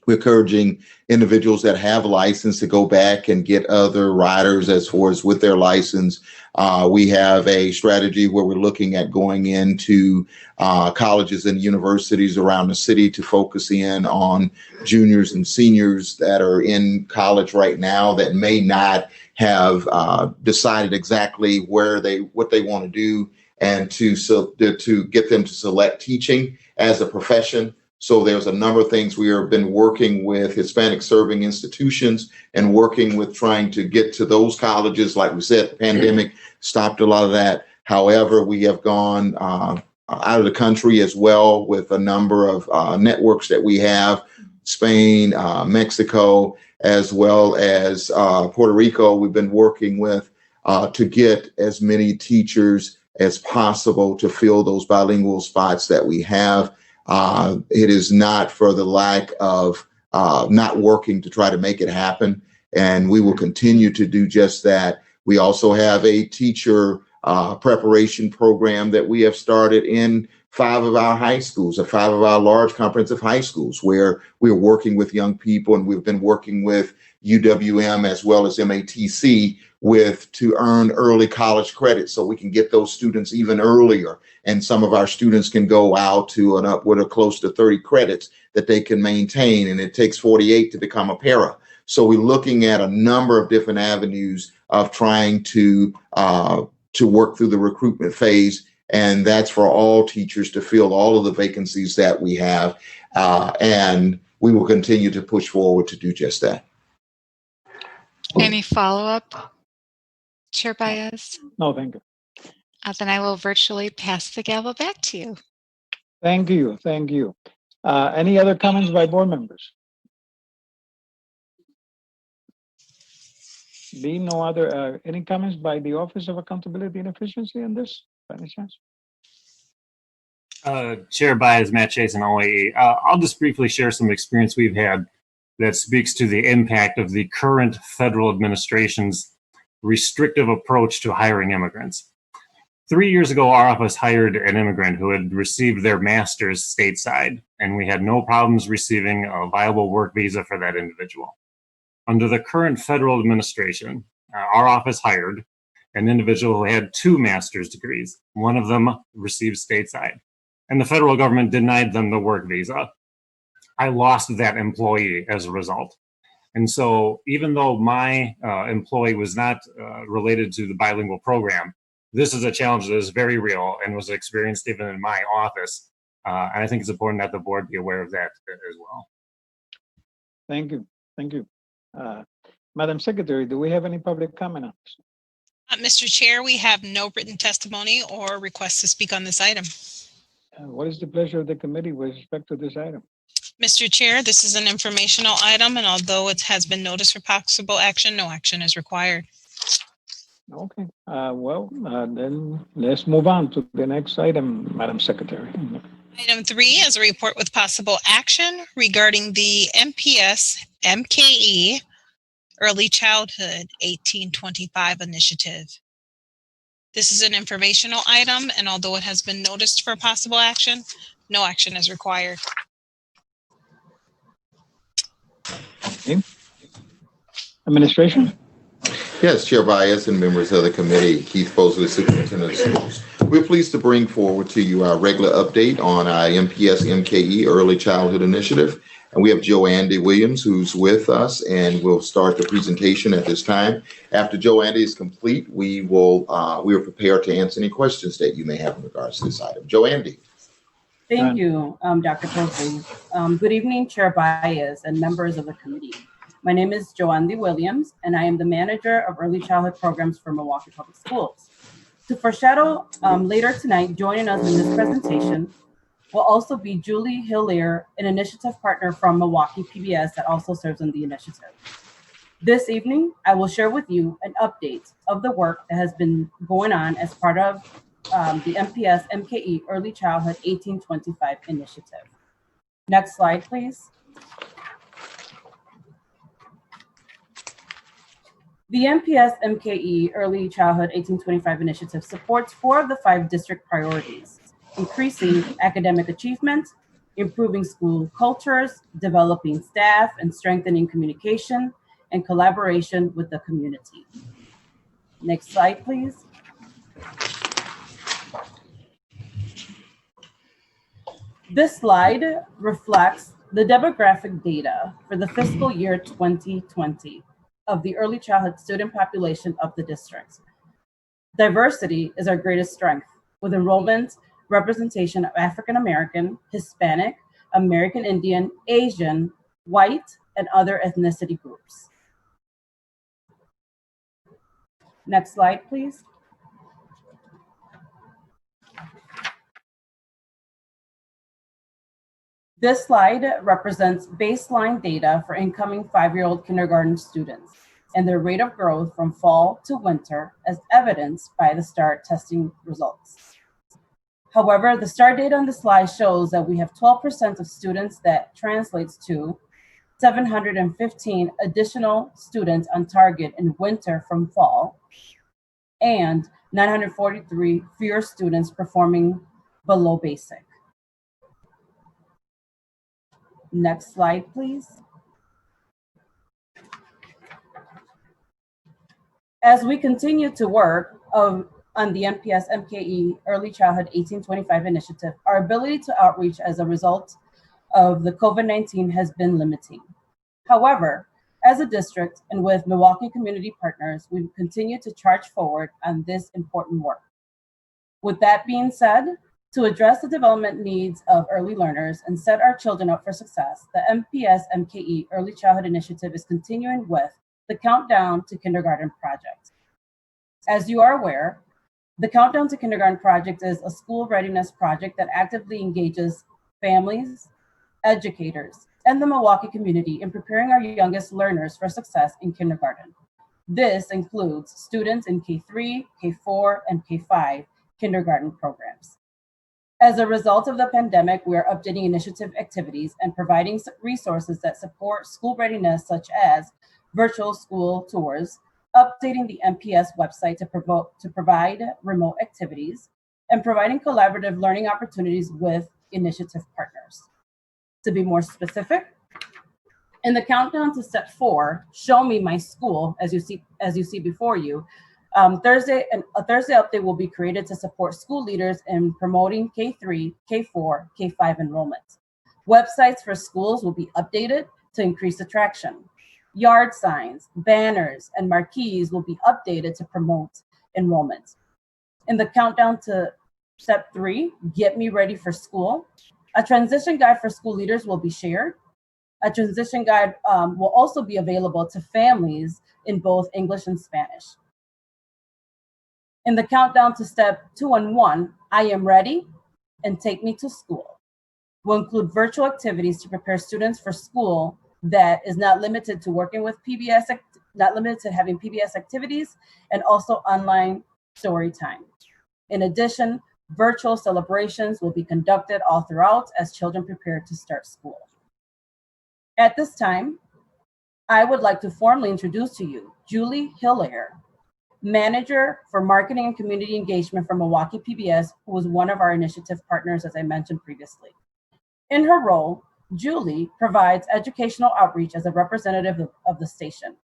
[SPEAKER 4] We're encouraging individuals that have a license to go back and get other riders as far as with their license. We have a strategy where we're looking at going into colleges and universities around the city to focus in on juniors and seniors that are in college right now that may not have decided exactly what they want to do, and to get them to select teaching as a profession. So there's a number of things we have been working with Hispanic serving institutions and working with trying to get to those colleges. Like we said, the pandemic stopped a lot of that. However, we have gone out of the country as well with a number of networks that we have, Spain, Mexico, as well as Puerto Rico. We've been working with to get as many teachers as possible to fill those bilingual spots that we have. It is not for the lack of not working to try to make it happen, and we will continue to do just that. We also have a teacher preparation program that we have started in 5 of our high schools, or 5 of our large comprehensive high schools, where we're working with young people, and we've been working with UWM as well as MATC to earn early college credit, so we can get those students even earlier. And some of our students can go out to an upward of close to 30 credits that they can maintain, and it takes 48 to become a para. So we're looking at a number of different avenues of trying to work through the recruitment phase, and that's for all teachers to fill all of the vacancies that we have, and we will continue to push forward to do just that.
[SPEAKER 14] Any follow-up, Chair Baez?
[SPEAKER 1] No, thank you.
[SPEAKER 14] Then I will virtually pass the gavel back to you.
[SPEAKER 1] Thank you. Thank you. Any other comments by board members? Being no other, any comments by the Office of Accountability and Efficiency on this, by any chance?
[SPEAKER 9] Chair Baez, Matt Chase, and OAE. I'll just briefly share some experience we've had that speaks to the impact of the current federal administration's restrictive approach to hiring immigrants. 3 years ago, our office hired an immigrant who had received their master's stateside, and we had no problems receiving a viable work visa for that individual. Under the current federal administration, our office hired an individual who had 2 master's degrees. One of them received stateside, and the federal government denied them the work visa. I lost that employee as a result. And so even though my employee was not related to the bilingual program, this is a challenge that is very real and was experienced even in my office. And I think it's important that the board be aware of that as well.
[SPEAKER 1] Thank you. Thank you. Madam Secretary, do we have any public comment on this?
[SPEAKER 2] Mr. Chair, we have no written testimony or requests to speak on this item.
[SPEAKER 1] What is the pleasure of the committee with respect to this item?
[SPEAKER 2] Mr. Chair, this is an informational item, and although it has been noticed for possible action, no action is required.
[SPEAKER 1] Okay, then let's move on to the next item, Madam Secretary.
[SPEAKER 2] Item 3 is a report with possible action regarding the MPS MKE Early Childhood 1825 initiative. This is an informational item, and although it has been noticed for possible action, no action is required.
[SPEAKER 1] Okay. Administration?
[SPEAKER 4] Yes, Chair Baez and members of the committee, Keith Bosley, Superintendent of Schools. We're pleased to bring forward to you our regular update on our MPS MKE Early Childhood Initiative. And we have Joandy Williams, who's with us, and we'll start the presentation at this time. After Joandy is complete, we are prepared to answer any questions that you may have in regards to this item. Joandy.
[SPEAKER 15] Thank you, Dr. Bosley. Good evening, Chair Baez and members of the committee. My name is Joandy Williams, and I am the manager of early childhood programs for Milwaukee Public Schools. To foreshadow, later tonight, joining us in this presentation will also be Julie Hillier, an initiative partner from Milwaukee PBS that also serves on the initiative. This evening, I will share with you an update of the work that has been going on as part of the MPS MKE Early Childhood 1825 initiative. Next slide, please. The MPS MKE Early Childhood 1825 initiative supports 4 of the 5 district priorities: increasing academic achievement, improving school cultures, developing staff, and strengthening communication and collaboration with the community. Next slide, please. This slide reflects the demographic data for the fiscal year 2020 of the early childhood student population of the district. Diversity is our greatest strength, with enrollment representation of African American, Hispanic, American Indian, Asian, white, and other ethnicity groups. Next slide, please. This slide represents baseline data for incoming 5-year-old kindergarten students and their rate of growth from fall to winter, as evidenced by the STAR testing results. However, the STAR data on the slide shows that we have 12% of students. That translates to 715 additional students on target in winter from fall, and 943 fewer students performing below basic. Next slide, please. As we continue to work on the MPS MKE Early Childhood 1825 initiative, our ability to outreach as a result of the COVID-19 has been limiting. However, as a district and with Milwaukee community partners, we continue to charge forward on this important work. With that being said, to address the development needs of early learners and set our children up for success, the MPS MKE Early Childhood Initiative is continuing with the Countdown to Kindergarten Project. As you are aware, the Countdown to Kindergarten Project is a school readiness project that actively engages families, educators, and the Milwaukee community in preparing our youngest learners for success in kindergarten. This includes students in K3, K4, and K5 kindergarten programs. As a result of the pandemic, we are updating initiative activities and providing resources that support school readiness, such as virtual school tours, updating the MPS website to provide remote activities, and providing collaborative learning opportunities with initiative partners. To be more specific, in the countdown to step 4, Show Me My School, as you see before you, a Thursday update will be created to support school leaders in promoting K3, K4, K5 enrollment. Websites for schools will be updated to increase attraction. Yard signs, banners, and marquees will be updated to promote enrollment. In the countdown to step 3, Get Me Ready for School, a transition guide for school leaders will be shared. A transition guide will also be available to families in both English and Spanish. In the countdown to step 2 and 1, I Am Ready and Take Me to School will include virtual activities to prepare students for school that is not limited to working with PBS, not limited to having PBS activities, and also online story time. In addition, virtual celebrations will be conducted all throughout as children prepare to start school. At this time, I would like to formally introduce to you Julie Hilaire, Manager for Marketing and Community Engagement for Milwaukee PBS, who was one of our initiative partners, as I mentioned previously. In her role, Julie provides educational outreach as a representative of the station.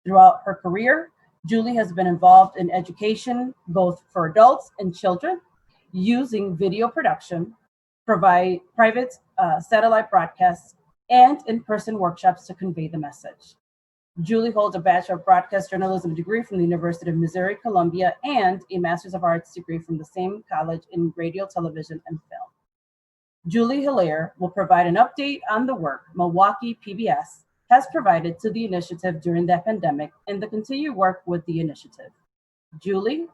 [SPEAKER 15] Throughout her career, Julie has been involved in education, both for adults and children, using video production, provide private satellite broadcasts, and in-person workshops to convey the message. Julie holds a Bachelor of Broadcast Journalism degree from the University of Missouri-Columbia and a Master's of Arts degree from the same college in radio, television, and film. Julie Hilaire will provide an update on the work Milwaukee PBS has provided to the initiative during the pandemic and the continued work with the initiative. Julie?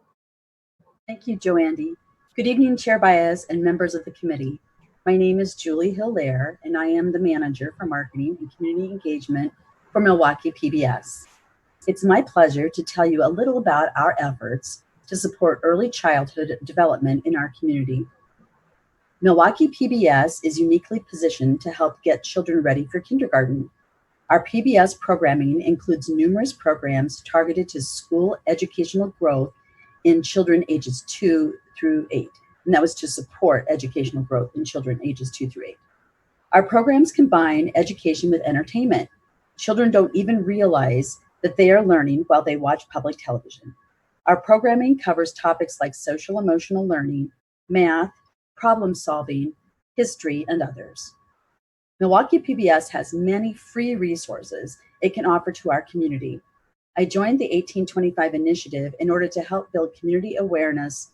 [SPEAKER 16] Thank you, Joandy. Good evening, Chair Baez and members of the committee. My name is Julie Hilaire, and I am the Manager for Marketing and Community Engagement for Milwaukee PBS. It's my pleasure to tell you a little about our efforts to support early childhood development in our community. Milwaukee PBS is uniquely positioned to help get children ready for kindergarten. Our PBS programming includes numerous programs targeted to school educational growth in children ages 2 through 8, and that was to support educational growth in children ages 2 through 8. Our programs combine education with entertainment. Children don't even realize that they are learning while they watch public television. Our programming covers topics like social emotional learning, math, problem solving, history, and others. Milwaukee PBS has many free resources it can offer to our community. I joined the 1825 initiative in order to help build community awareness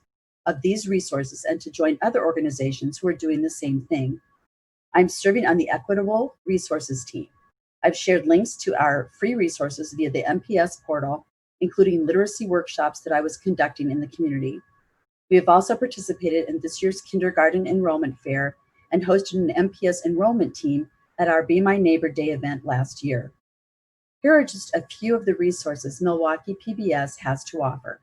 [SPEAKER 16] of these resources and to join other organizations who are doing the same thing. I'm serving on the Equitable Resources team. I've shared links to our free resources via the MPS portal, including literacy workshops that I was conducting in the community. We have also participated in this year's kindergarten enrollment fair and hosted an MPS enrollment team at our Be My Neighbor Day event last year. Here are just a few of the resources Milwaukee PBS has to offer.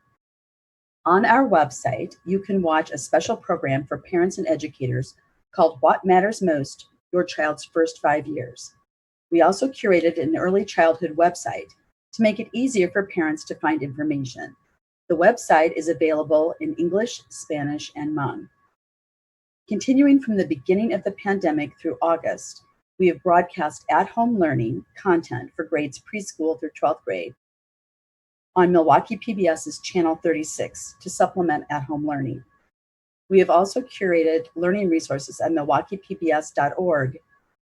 [SPEAKER 16] On our website, you can watch a special program for parents and educators called What Matters Most, Your Child's First 5 Years. We also curated an early childhood website to make it easier for parents to find information. The website is available in English, Spanish, and Hmong. Continuing from the beginning of the pandemic through August, we have broadcast at-home learning content for grades preschool through 12th grade on Milwaukee PBS's Channel 36 to supplement at-home learning. We have also curated learning resources at milwaukeepbs.org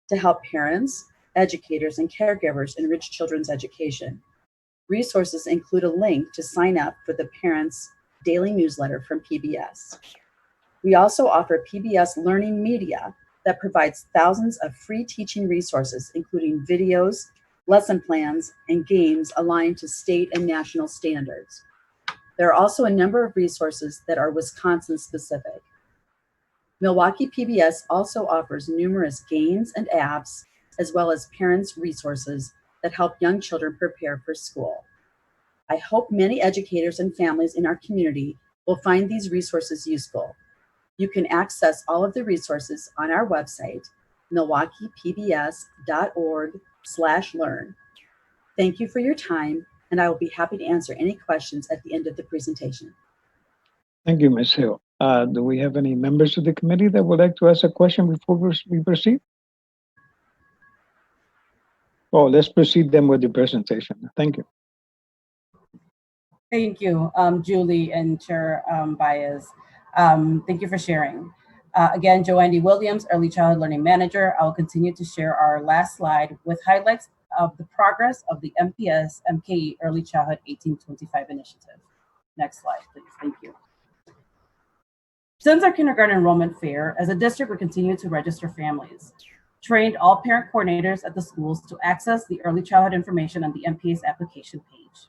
[SPEAKER 16] to help parents, educators, and caregivers enrich children's education. Resources include a link to sign up for the Parents' Daily Newsletter from PBS. We also offer PBS Learning Media that provides thousands of free teaching resources, including videos, lesson plans, and games aligned to state and national standards. There are also a number of resources that are Wisconsin-specific. Milwaukee PBS also offers numerous games and apps, as well as parents' resources that help young children prepare for school. I hope many educators and families in our community will find these resources useful. You can access all of the resources on our website, milwaukeepbs.org/learn. Thank you for your time, and I will be happy to answer any questions at the end of the presentation.
[SPEAKER 1] Thank you, Ms. Hill. Do we have any members of the committee that would like to ask a question before we proceed? Oh, let's proceed then with the presentation. Thank you.
[SPEAKER 15] Thank you, Julie and Chair Baez. Thank you for sharing. Again, Joandy Williams, Early Childhood Learning Manager. I will continue to share our last slide with highlights of the progress of the MPS MKE Early Childhood 1825 initiative. Next slide, please. Thank you. Since our kindergarten enrollment fair, as a district, we continue to register families, trained all parent coordinators at the schools to access the early childhood information on the MPS application page,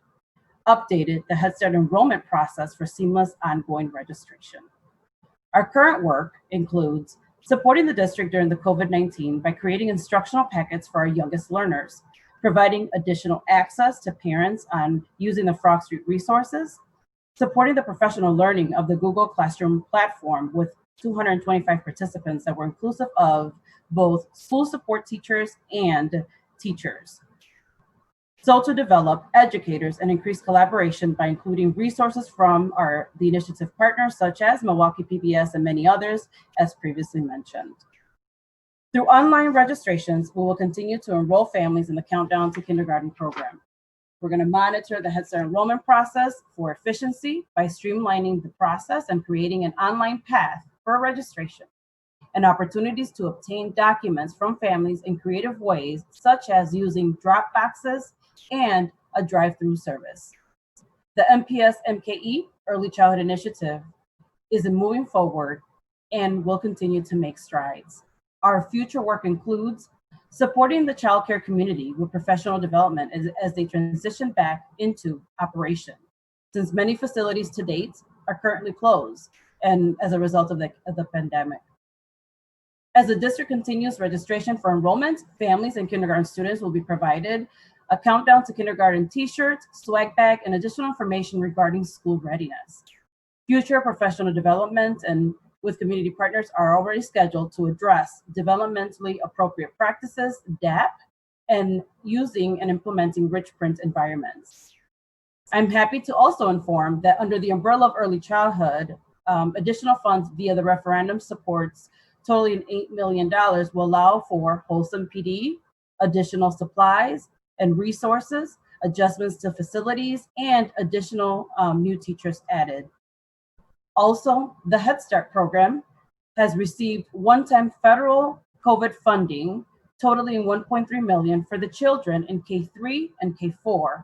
[SPEAKER 15] updated the Head Start enrollment process for seamless ongoing registration. Our current work includes supporting the district during the COVID-19 by creating instructional packets for our youngest learners, providing additional access to parents on using the Frog Street resources, supporting the professional learning of the Google Classroom platform with 225 participants that were inclusive of both school support teachers and teachers. So to develop educators and increase collaboration by including resources from the initiative partners such as Milwaukee PBS and many others, as previously mentioned. Through online registrations, we will continue to enroll families in the Countdown to Kindergarten program. We're going to monitor the Head Start enrollment process for efficiency by streamlining the process and creating an online path for registration and opportunities to obtain documents from families in creative ways, such as using drop boxes and a drive-through service. The MPS MKE Early Childhood Initiative is moving forward and will continue to make strides. Our future work includes supporting the childcare community with professional development as they transition back into operation, since many facilities to date are currently closed and as a result of the pandemic. As the district continues registration for enrollment, families and kindergarten students will be provided a Countdown to Kindergarten t-shirt, swag bag, and additional information regarding school readiness. Future professional development and with community partners are already scheduled to address developmentally appropriate practices, DAP, and using and implementing rich print environments. I'm happy to also inform that under the umbrella of early childhood, additional funds via the referendum supports totaling $8 million will allow for wholesome PD, additional supplies and resources, adjustments to facilities, and additional new teachers added. Also, the Head Start program has received one-time federal COVID funding totaling $1.3 million for the children in K3 and K4,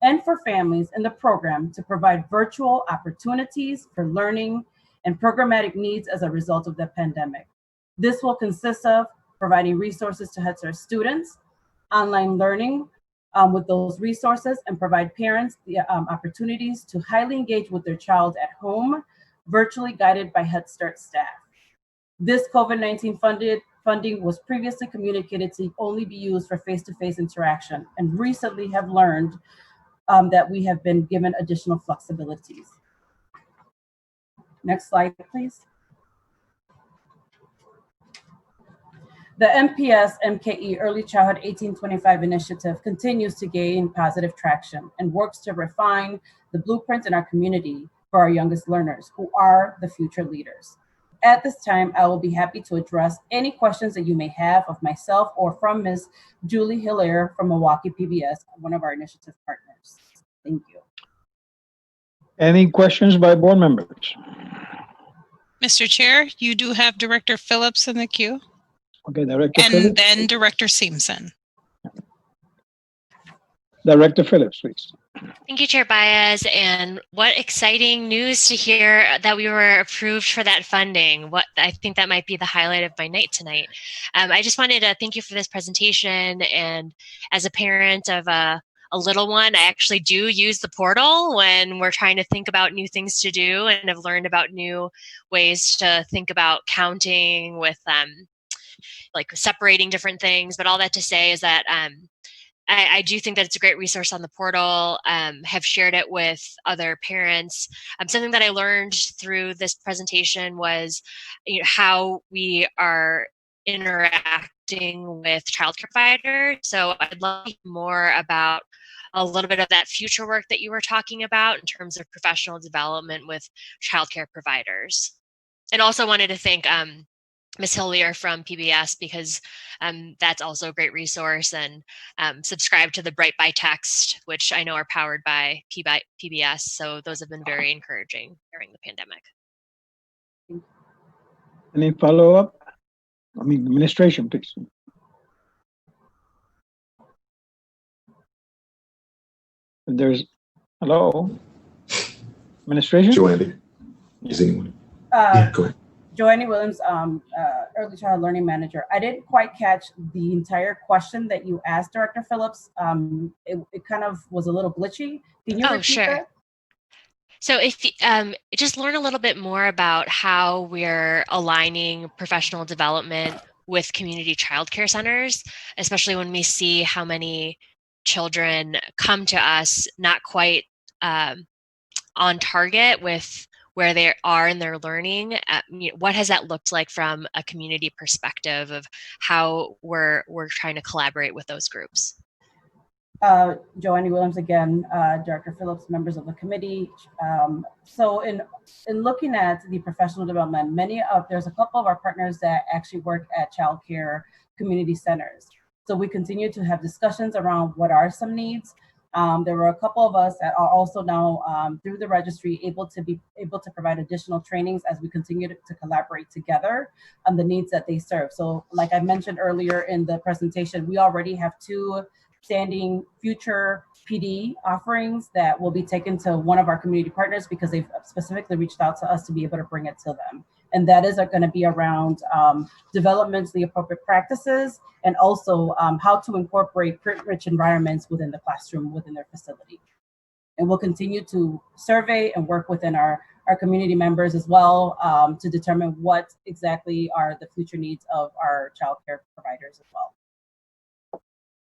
[SPEAKER 15] and for families in the program to provide virtual opportunities for learning and programmatic needs as a result of the pandemic. This will consist of providing resources to Head Start students, online learning with those resources, and provide parents the opportunities to highly engage with their child at home, virtually guided by Head Start staff. This COVID-19 funding was previously communicated to only be used for face-to-face interaction, and recently have learned that we have been given additional flexibilities. Next slide, please. The MPS MKE Early Childhood 1825 initiative continues to gain positive traction and works to refine the blueprint in our community for our youngest learners, who are the future leaders. At this time, I will be happy to address any questions that you may have of myself or from Ms. Julie Hilaire from Milwaukee PBS, one of our initiative partners. Thank you.
[SPEAKER 1] Any questions by board members?
[SPEAKER 2] Mr. Chair, you do have Director Phillips in the queue.
[SPEAKER 1] Okay, Director
[SPEAKER 2] And
[SPEAKER 1] Phillips.
[SPEAKER 2] then Director Simpson.
[SPEAKER 1] Director Phillips, please.
[SPEAKER 5] Thank you, Chair Baez. And what exciting news to hear that we were approved for that funding. I think that might be the highlight of my night tonight. I just wanted to thank you for this presentation. And as a parent of a little one, I actually do use the portal when we're trying to think about new things to do, and have learned about new ways to think about counting with like separating different things. But all that to say is that I do think that it's a great resource on the portal, have shared it with other parents. Something that I learned through this presentation was how we are interacting with childcare providers. So I'd love to hear more about a little bit of that future work that you were talking about in terms of professional development with childcare providers. And also wanted to thank Ms. Hillier from PBS, because that's also a great resource, and subscribe to the Bright by Text, which I know are powered by PBS. So those have been very encouraging during the pandemic.
[SPEAKER 1] Any follow-up? I mean, administration, please. There's, hello? Administration?
[SPEAKER 4] Joandy, is anyone?
[SPEAKER 15] Yeah,
[SPEAKER 4] go ahead.
[SPEAKER 15] Joanny Williams, Early Child Learning Manager. I didn't quite catch the entire question that you asked, Director Phillips. It kind of was a little glitchy. Can you repeat that?
[SPEAKER 5] So if just learn a little bit more about how we're aligning professional development with community childcare centers, especially when we see how many children come to us not quite on target with where they are in their learning. What has that looked like from a community perspective of how we're trying to collaborate with those groups?
[SPEAKER 15] Joanny Williams again, Director Phillips, members of the committee. So in looking at the professional development, there's a couple of our partners that actually work at childcare community centers. So we continue to have discussions around what are some needs. There were a couple of us that are also now through the registry able to provide additional trainings as we continue to collaborate together on the needs that they serve. So like I mentioned earlier in the presentation, we already have 2 standing future PD offerings that will be taken to one of our community partners because they've specifically reached out to us to be able to bring it to them. And that is going to be around developmentally appropriate practices and also how to incorporate print-rich environments within the classroom, within their facility. And we'll continue to survey and work within our community members as well to determine what exactly are the future needs of our childcare providers as well.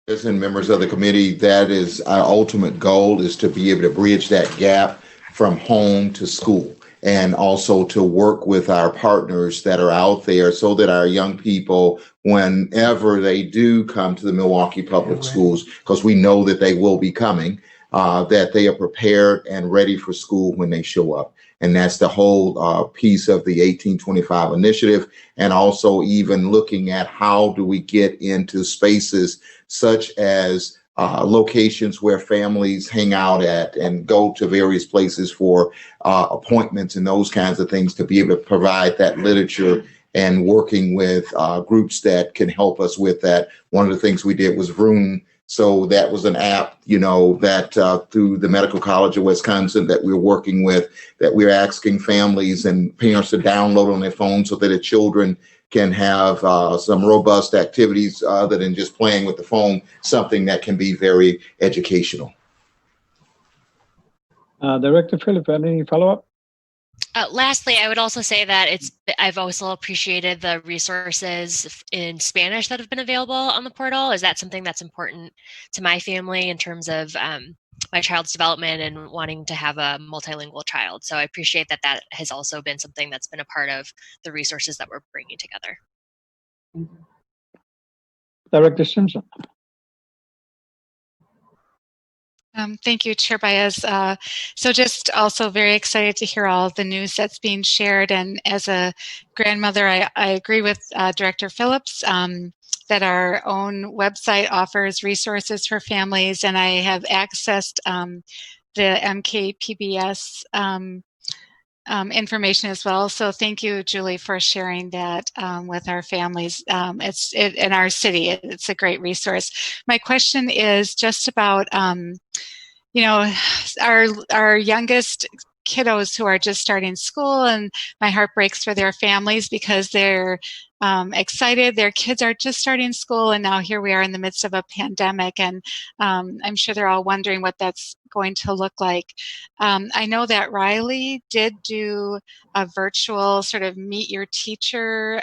[SPEAKER 4] And members of the committee, that is our ultimate goal, is to be able to bridge that gap from home to school, and also to work with our partners that are out there so that our young people, whenever they do come to the Milwaukee Public Schools, because we know that they will be coming, that they are prepared and ready for school when they show up. And that's the whole piece of the 1825 initiative, and also even looking at how do we get into spaces such as locations where families hang out at and go to various places for appointments and those kinds of things, to be able to provide that literature and working with groups that can help us with that. One of the things we did was Vroom. So that was an app, that through the Medical College of Wisconsin that we're working with, that we're asking families and parents to download on their phone so that the children can have some robust activities other than just playing with the phone, something that can be very educational.
[SPEAKER 1] Director Phillips, any follow-up?
[SPEAKER 5] Lastly, I would also say that I've also appreciated the resources in Spanish that have been available on the portal. Is that something that's important to my family in terms of my child's development and wanting to have a multilingual child? So I appreciate that that has also been something that's been a part of the resources that we're bringing together.
[SPEAKER 1] Director Simpson.
[SPEAKER 14] Thank you, Chair Baez. So just also very excited to hear all the news that's being shared. And as a grandmother, I agree with Director Phillips that our own website offers resources for families. And I have accessed the MKPBS information as well. So thank you, Julie, for sharing that with our families. It's in our city. It's a great resource. My question is just about our youngest kiddos who are just starting school, and my heart breaks for their families because they're excited. Their kids are just starting school, and now here we are in the midst of a pandemic, and I'm sure they're all wondering what that's going to look like. I know that Riley did do a virtual sort of meet your teacher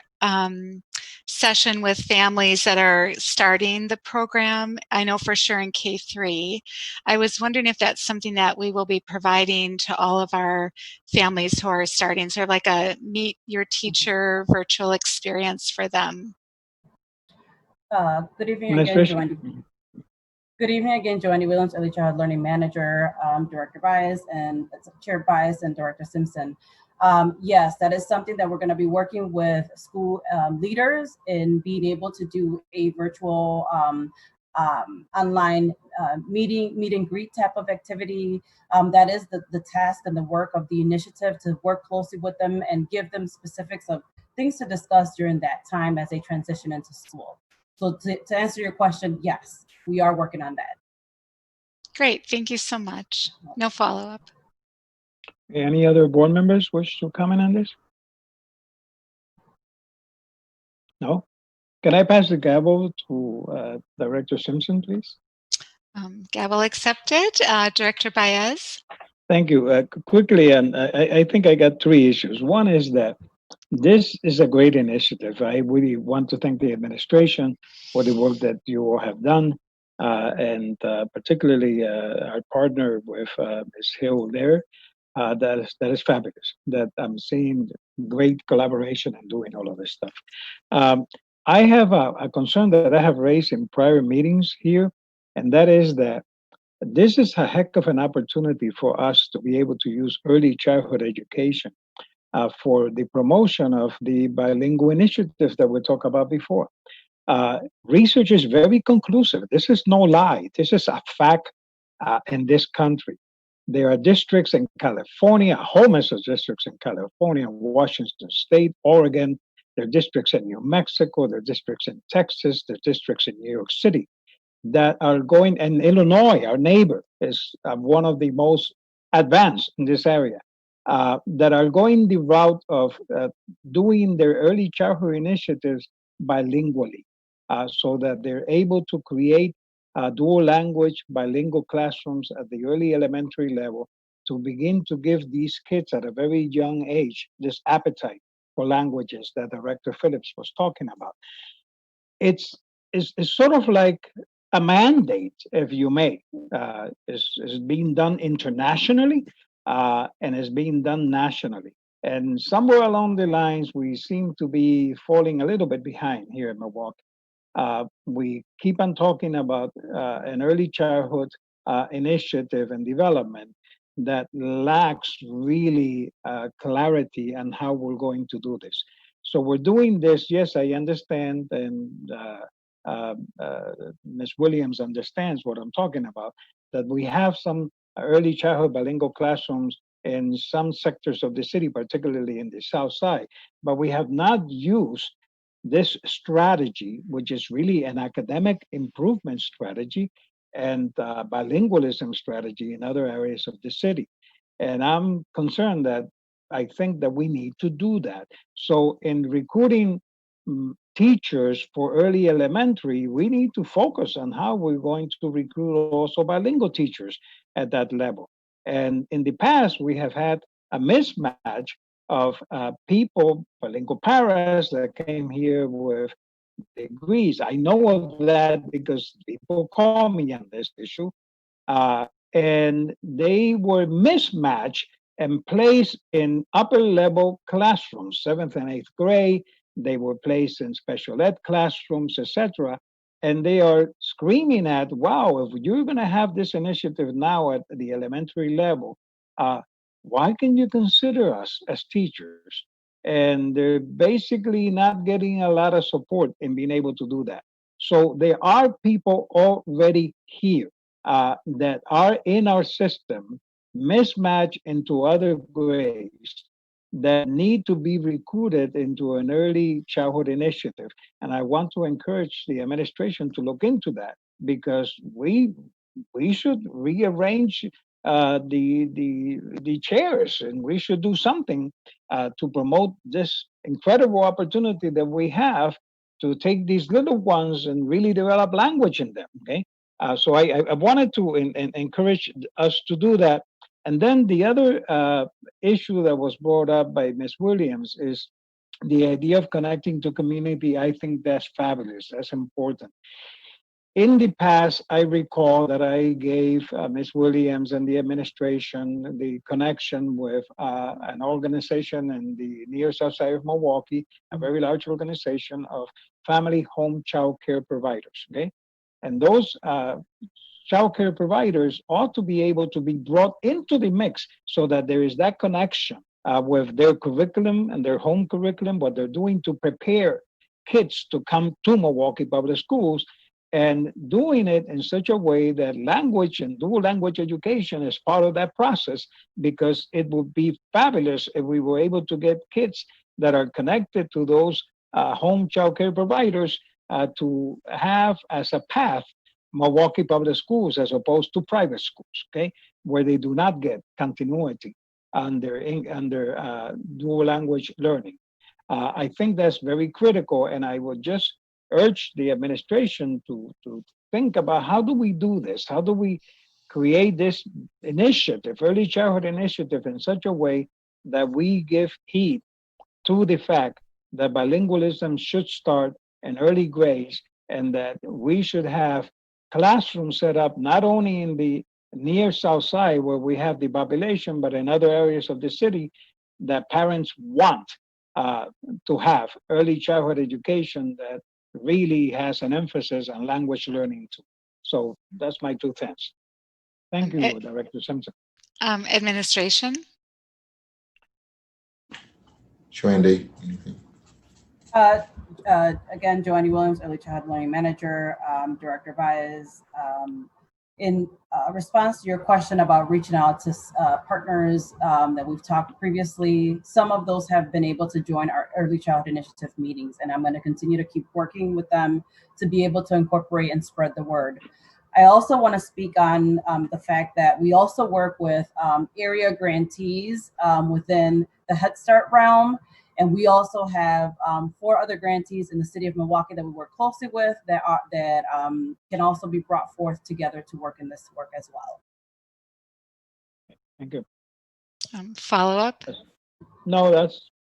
[SPEAKER 14] session with families that are starting the program. I know for sure in K3. I was wondering if that's something that we will be providing to all of our families who are starting, sort of like a meet your teacher virtual experience for them.
[SPEAKER 15] Good evening again, Joanne. Good evening again, Joanne Williams, Early Childhood Learning Manager, Director Bias and Chair Bias and Director Simpson. Yes, that is something that we're going to be working with school leaders in being able to do a virtual online meet and greet type of activity. That is the task and the work of the initiative, to work closely with them and give them specifics of things to discuss during that time as they transition into school. So to answer your question, yes, we are working on that.
[SPEAKER 14] Great, thank you so much. No follow-up.
[SPEAKER 1] Any other board members wish to comment on this? No? Can I pass the gavel to Director Simpson, please?
[SPEAKER 14] Gavel accepted. Director Baez.
[SPEAKER 1] Thank you. Quickly, and I think I got three issues. One is that this is a great initiative. I really want to thank the administration for the work that you all have done, and particularly our partner with Ms. Hill there. That is fabulous. That I'm seeing great collaboration and doing all of this stuff. I have a concern that I have raised in prior meetings here, and that is that this is a heck of an opportunity for us to be able to use early childhood education for the promotion of the bilingual initiatives that we talked about before. Research is very conclusive. This is no lie. This is a fact in this country. There are districts in California, a whole mess of districts in California, Washington State, Oregon. There are districts in New Mexico. There are districts in Texas. There are districts in New York City that are going, and Illinois, our neighbor, is one of the most advanced in this area, that are going the route of doing their early childhood initiatives bilingually, so that they're able to create dual language bilingual classrooms at the early elementary level to begin to give these kids at a very young age this appetite for languages that Director Phillips was talking about. It's sort of like a mandate, if you may, is being done internationally and is being done nationally. And somewhere along the lines, we seem to be falling a little bit behind here in Milwaukee. We keep on talking about an early childhood initiative and development that lacks really clarity on how we're going to do this. So we're doing this. Yes, I understand, and Ms. Williams understands what I'm talking about, that we have some early childhood bilingual classrooms in some sectors of the city, particularly in the South Side, but we have not used this strategy, which is really an academic improvement strategy and bilingualism strategy in other areas of the city. And I'm concerned that I think that we need to do that. So in recruiting teachers for early elementary, we need to focus on how we're going to recruit also bilingual teachers at that level. And in the past, we have had a mismatch of people, bilingual parents that came here with degrees. I know of that because people call me on this issue. And they were mismatched and placed in upper level classrooms, seventh and eighth grade. They were placed in special ed classrooms, etc. And they are screaming at, wow, if you're going to have this initiative now at the elementary level, why can you consider us as teachers? And they're basically not getting a lot of support in being able to do that. So there are people already here that are in our system, mismatched into other grades that need to be recruited into an early childhood initiative. And I want to encourage the administration to look into that, because we should rearrange the chairs, and we should do something to promote this incredible opportunity that we have to take these little ones and really develop language in them. Okay, so I wanted to encourage us to do that. And then the other issue that was brought up by Ms. Williams is the idea of connecting to community, I think that's fabulous. That's important. In the past, I recall that I gave Ms. Williams and the administration the connection with an organization in the near south side of Milwaukee, a very large organization of family home child care providers. Okay, and those child care providers ought to be able to be brought into the mix so that there is that connection with their curriculum and their home curriculum, what they're doing to prepare kids to come to Milwaukee Public Schools, and doing it in such a way that language and dual language education is part of that process, because it would be fabulous if we were able to get kids that are connected to those home child care providers to have as a path Milwaukee Public Schools as opposed to private schools, okay, where they do not get continuity under dual language learning. I think that's very critical, and I would just urge the administration to think about how do we do this? How do we create this initiative, early childhood initiative, in such a way that we give heed to the fact that bilingualism should start in early grades, and that we should have classrooms set up not only in the near south side where we have the population, but in other areas of the city that parents want to have early childhood education that really has an emphasis on language learning too. So that's my 2 cents. Thank you, Director Simpson.
[SPEAKER 14] Administration.
[SPEAKER 4] Shwandi.
[SPEAKER 15] Again, Joanne Williams, Early Childhood Learning Manager, Director Baez. In response to your question about reaching out to partners that we've talked previously, some of those have been able to join our Early Childhood Initiative meetings, and I'm going to continue to keep working with them to be able to incorporate and spread the word. I also want to speak on the fact that we also work with area grantees within the Head Start realm. And we also have 4 other grantees in the city of Milwaukee that we work closely with that can also be brought forth together to work in this work as well.
[SPEAKER 1] Thank you.
[SPEAKER 14] Follow up?
[SPEAKER 1] No, that's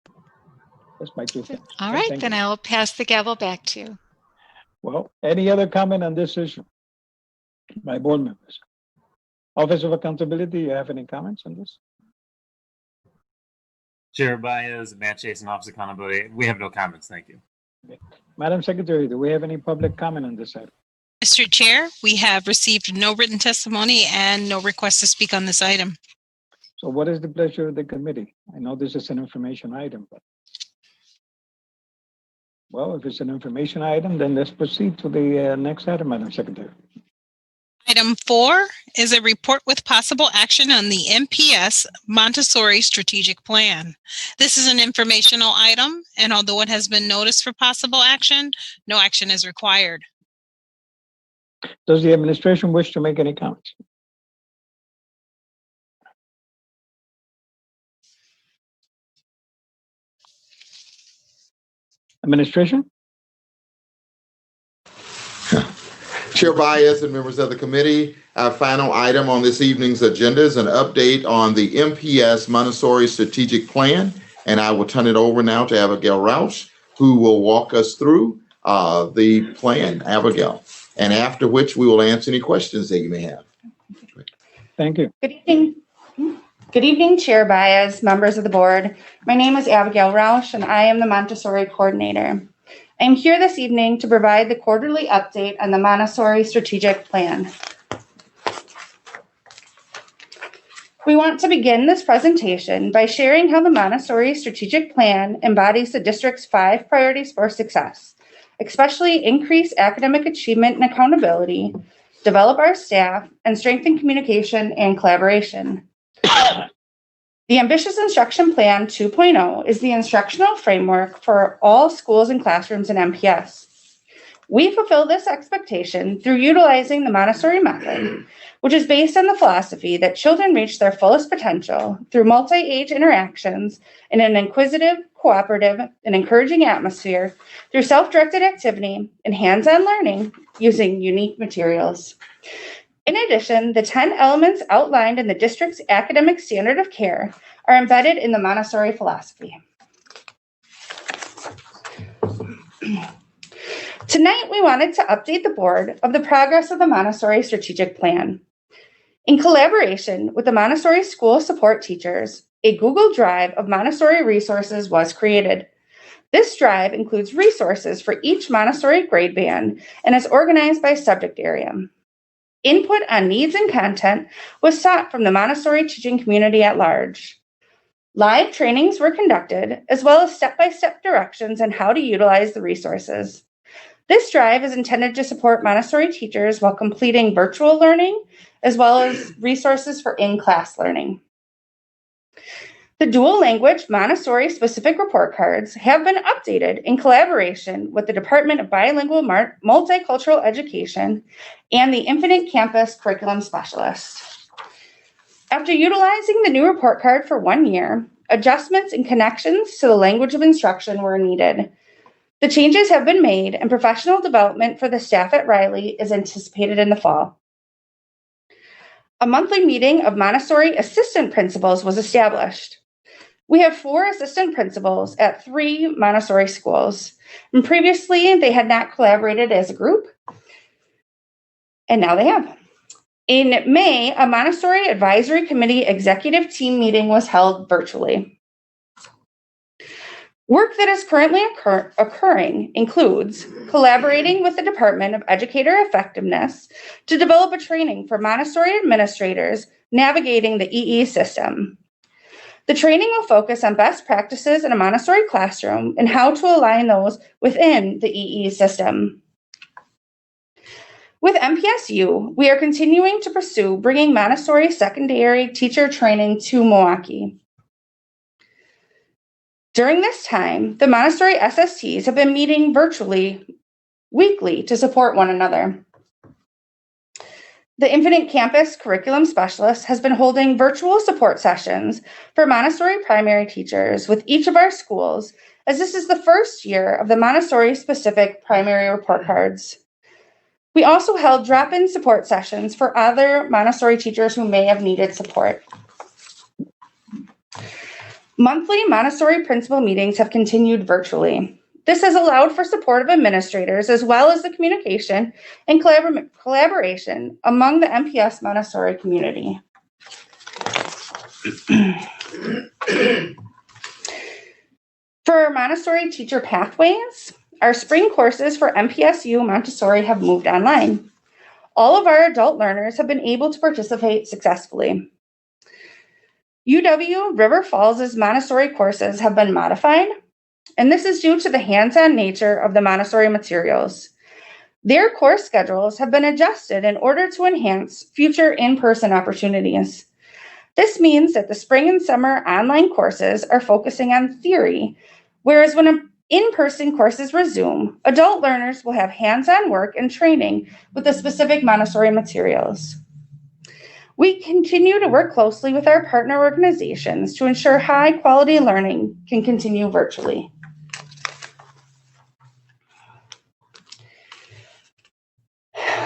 [SPEAKER 1] my 2 cents.
[SPEAKER 14] All right, then I'll pass the gavel back to you.
[SPEAKER 1] Well, any other comment on this issue? My board members. Office of Accountability, you have any comments on this?
[SPEAKER 9] Chair Baez, Matt Chase, Office of Accountability. We have no comments. Thank you.
[SPEAKER 1] Okay. Madam Secretary, do we have any public comment on this item?
[SPEAKER 2] Mr. Chair, we have received no written testimony and no request to speak on this item.
[SPEAKER 1] So what is the pleasure of the committee? I know this is an information item, but well, if it's an information item, then let's proceed to the next item, Madam Secretary.
[SPEAKER 2] Item 4 is a report with possible action on the MPS Montessori Strategic Plan. This is an informational item, and although it has been noticed for possible action, no action is required.
[SPEAKER 1] Does the administration wish to make any comments? Administration?
[SPEAKER 4] Chair Baez and members of the committee, our final item on this evening's agenda is an update on the MPS Montessori Strategic Plan, and I will turn it over now to Abigail Rausch, who will walk us through the plan. Abigail, and after which we will answer any questions that you may have.
[SPEAKER 1] Thank you.
[SPEAKER 17] Good evening. Good evening, Chair Baez, members of the board. My name is Abigail Rausch, and I am the Montessori coordinator. I am here this evening to provide the quarterly update on the Montessori Strategic Plan. We want to begin this presentation by sharing how the Montessori Strategic Plan embodies the district's 5 priorities for success, especially increase academic achievement and accountability, develop our staff, and strengthen communication and collaboration. The Ambitious Instruction Plan 2.0 is the instructional framework for all schools and classrooms in MPS. We fulfill this expectation through utilizing the Montessori method, which is based on the philosophy that children reach their fullest potential through multi-age interactions in an inquisitive, cooperative, and encouraging atmosphere through self-directed activity and hands-on learning using unique materials. In addition, the 10 elements outlined in the district's academic standard of care are embedded in the Montessori philosophy. Tonight, we wanted to update the board of the progress of the Montessori strategic plan. In collaboration with the Montessori school support teachers, a Google Drive of Montessori resources was created. This drive includes resources for each Montessori grade band and is organized by subject area. Input on needs and content was sought from the Montessori teaching community at large. Live trainings were conducted, as well as step-by-step directions on how to utilize the resources. This drive is intended to support Montessori teachers while completing virtual learning, as well as resources for in-class learning. The dual language Montessori specific report cards have been updated in collaboration with the Department of Bilingual Multicultural Education and the Infinite Campus Curriculum Specialist. After utilizing the new report card for 1 year, adjustments and connections to the language of instruction were needed. The changes have been made and professional development for the staff at Riley is anticipated in the fall. A monthly meeting of Montessori assistant principals was established. We have 4 assistant principals at 3 Montessori schools, and previously they had not collaborated as a group, and now they have. In May, a Montessori Advisory Committee executive team meeting was held virtually. Work that is currently occurring includes collaborating with the Department of Educator Effectiveness to develop a training for Montessori administrators navigating the EE system. The training will focus on best practices in a Montessori classroom and how to align those within the EE system. With MPSU, we are continuing to pursue bringing Montessori secondary teacher training to Milwaukee. During this time, the Montessori SSTs have been meeting virtually weekly to support one another. The Infinite Campus Curriculum Specialist has been holding virtual support sessions for Montessori primary teachers with each of our schools, as this is the first year of the Montessori-specific primary report cards. We also held drop-in support sessions for other Montessori teachers who may have needed support. Monthly Montessori principal meetings have continued virtually. This has allowed for support of administrators as well as the communication and collaboration among the MPS Montessori community. For Montessori teacher pathways, our spring courses for MPSU Montessori have moved online. All of our adult learners have been able to participate successfully. UW River Falls' Montessori courses have been modified, and this is due to the hands-on nature of the Montessori materials. Their course schedules have been adjusted in order to enhance future in-person opportunities. This means that the spring and summer online courses are focusing on theory, whereas when in-person courses resume, adult learners will have hands-on work and training with the specific Montessori materials. We continue to work closely with our partner organizations to ensure high-quality learning can continue virtually.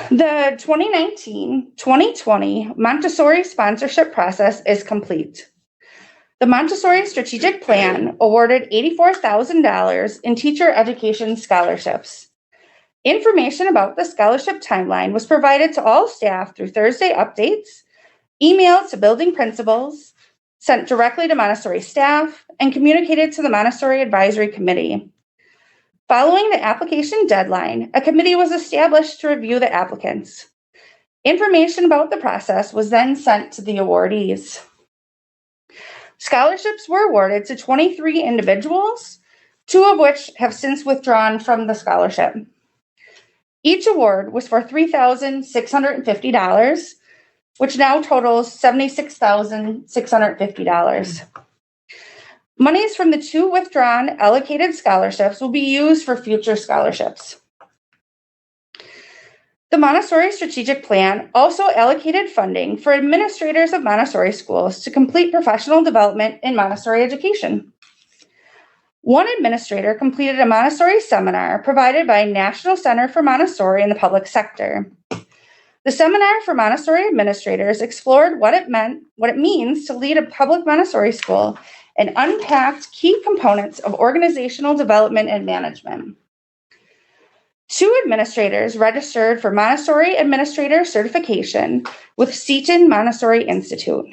[SPEAKER 17] The 2019-2020 Montessori sponsorship process is complete. The Montessori Strategic Plan awarded $84,000 in teacher education scholarships. Information about the scholarship timeline was provided to all staff through Thursday updates, emailed to building principals, sent directly to Montessori staff, and communicated to the Montessori Advisory Committee. Following the application deadline, a committee was established to review the applicants. Information about the process was then sent to the awardees. Scholarships were awarded to 23 individuals, 2 of which have since withdrawn from the scholarship. Each award was for $3,650, which now totals $76,650. Monies from the 2 withdrawn allocated scholarships will be used for future scholarships. The Montessori Strategic Plan also allocated funding for administrators of Montessori schools to complete professional development in Montessori education. One administrator completed a Montessori seminar provided by National Center for Montessori in the public sector. The seminar for Montessori administrators explored what it means to lead a public Montessori school and unpacked key components of organizational development and management. 2 administrators registered for Montessori Administrator Certification with Seton Montessori Institute.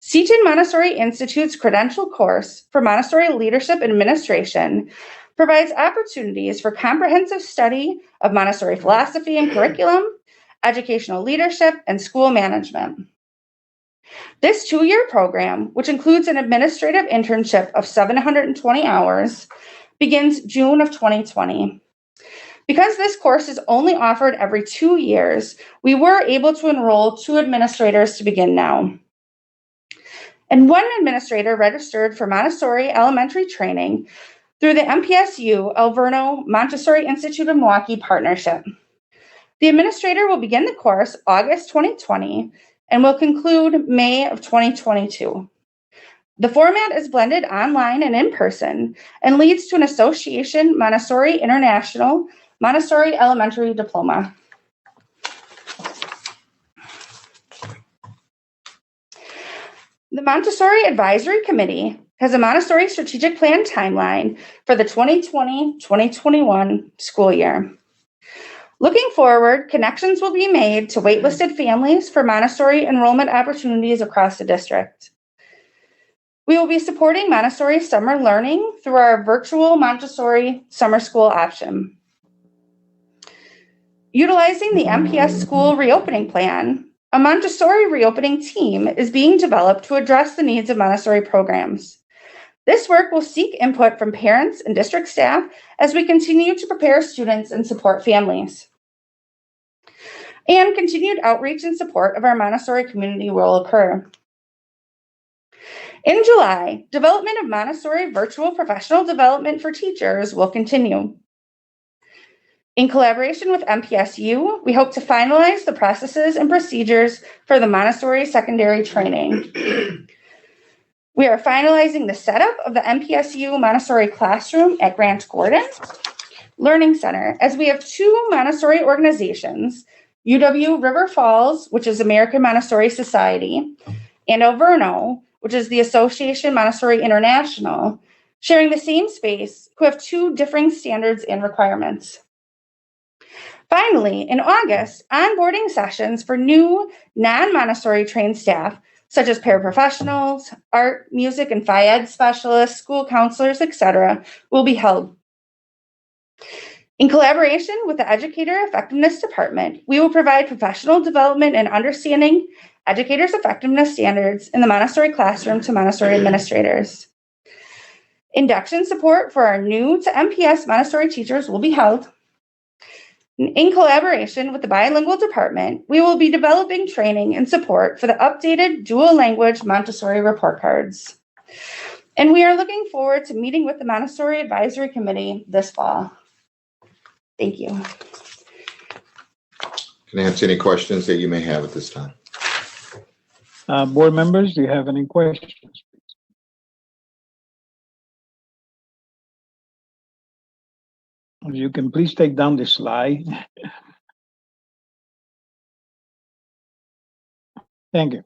[SPEAKER 17] Seton Montessori Institute's credential course for Montessori Leadership and Administration provides opportunities for comprehensive study of Montessori philosophy and curriculum, educational leadership, and school management. This 2-year program, which includes an administrative internship of 720 hours, begins June of 2020. Because this course is only offered every 2 years, we were able to enroll 2 administrators to begin now. And 1 administrator registered for Montessori elementary training through the MPSU Alverno Montessori Institute of Milwaukee partnership. The administrator will begin the course August 2020 and will conclude May of 2022. The format is blended online and in person and leads to an Association Montessori International Montessori Elementary Diploma. The Montessori Advisory Committee has a Montessori strategic plan timeline for the 2020-2021 school year. Looking forward, connections will be made to waitlisted families for Montessori enrollment opportunities across the district. We will be supporting Montessori summer learning through our virtual Montessori summer school option. Utilizing the MPS school reopening plan, a Montessori reopening team is being developed to address the needs of Montessori programs. This work will seek input from parents and district staff as we continue to prepare students and support families. And continued outreach and support of our Montessori community will occur. In July, development of Montessori virtual professional development for teachers will continue. In collaboration with MPSU, we hope to finalize the processes and procedures for the Montessori secondary training. We are finalizing the setup of the MPSU Montessori classroom at Grant Gordon Learning Center, as we have 2 Montessori organizations, UW River Falls, which is American Montessori Society, and Alverno, which is the Association Montessori International, sharing the same space, who have 2 differing standards and requirements. Finally, in August, onboarding sessions for new non-Montessori trained staff, such as paraprofessionals, art, music, and phy-ed specialists, school counselors, etc., will be held. In collaboration with the Educator Effectiveness Department, we will provide professional development and understanding educators' effectiveness standards in the Montessori classroom to Montessori administrators. Induction support for our new to MPS Montessori teachers will be held. In collaboration with the Bilingual Department, we will be developing training and support for the updated dual language Montessori report cards. And we are looking forward to meeting with the Montessori Advisory Committee this fall. Thank you.
[SPEAKER 4] Can I answer any questions that you may have at this time?
[SPEAKER 1] Board members, do you have any questions? If you can please take down the slide. Thank you.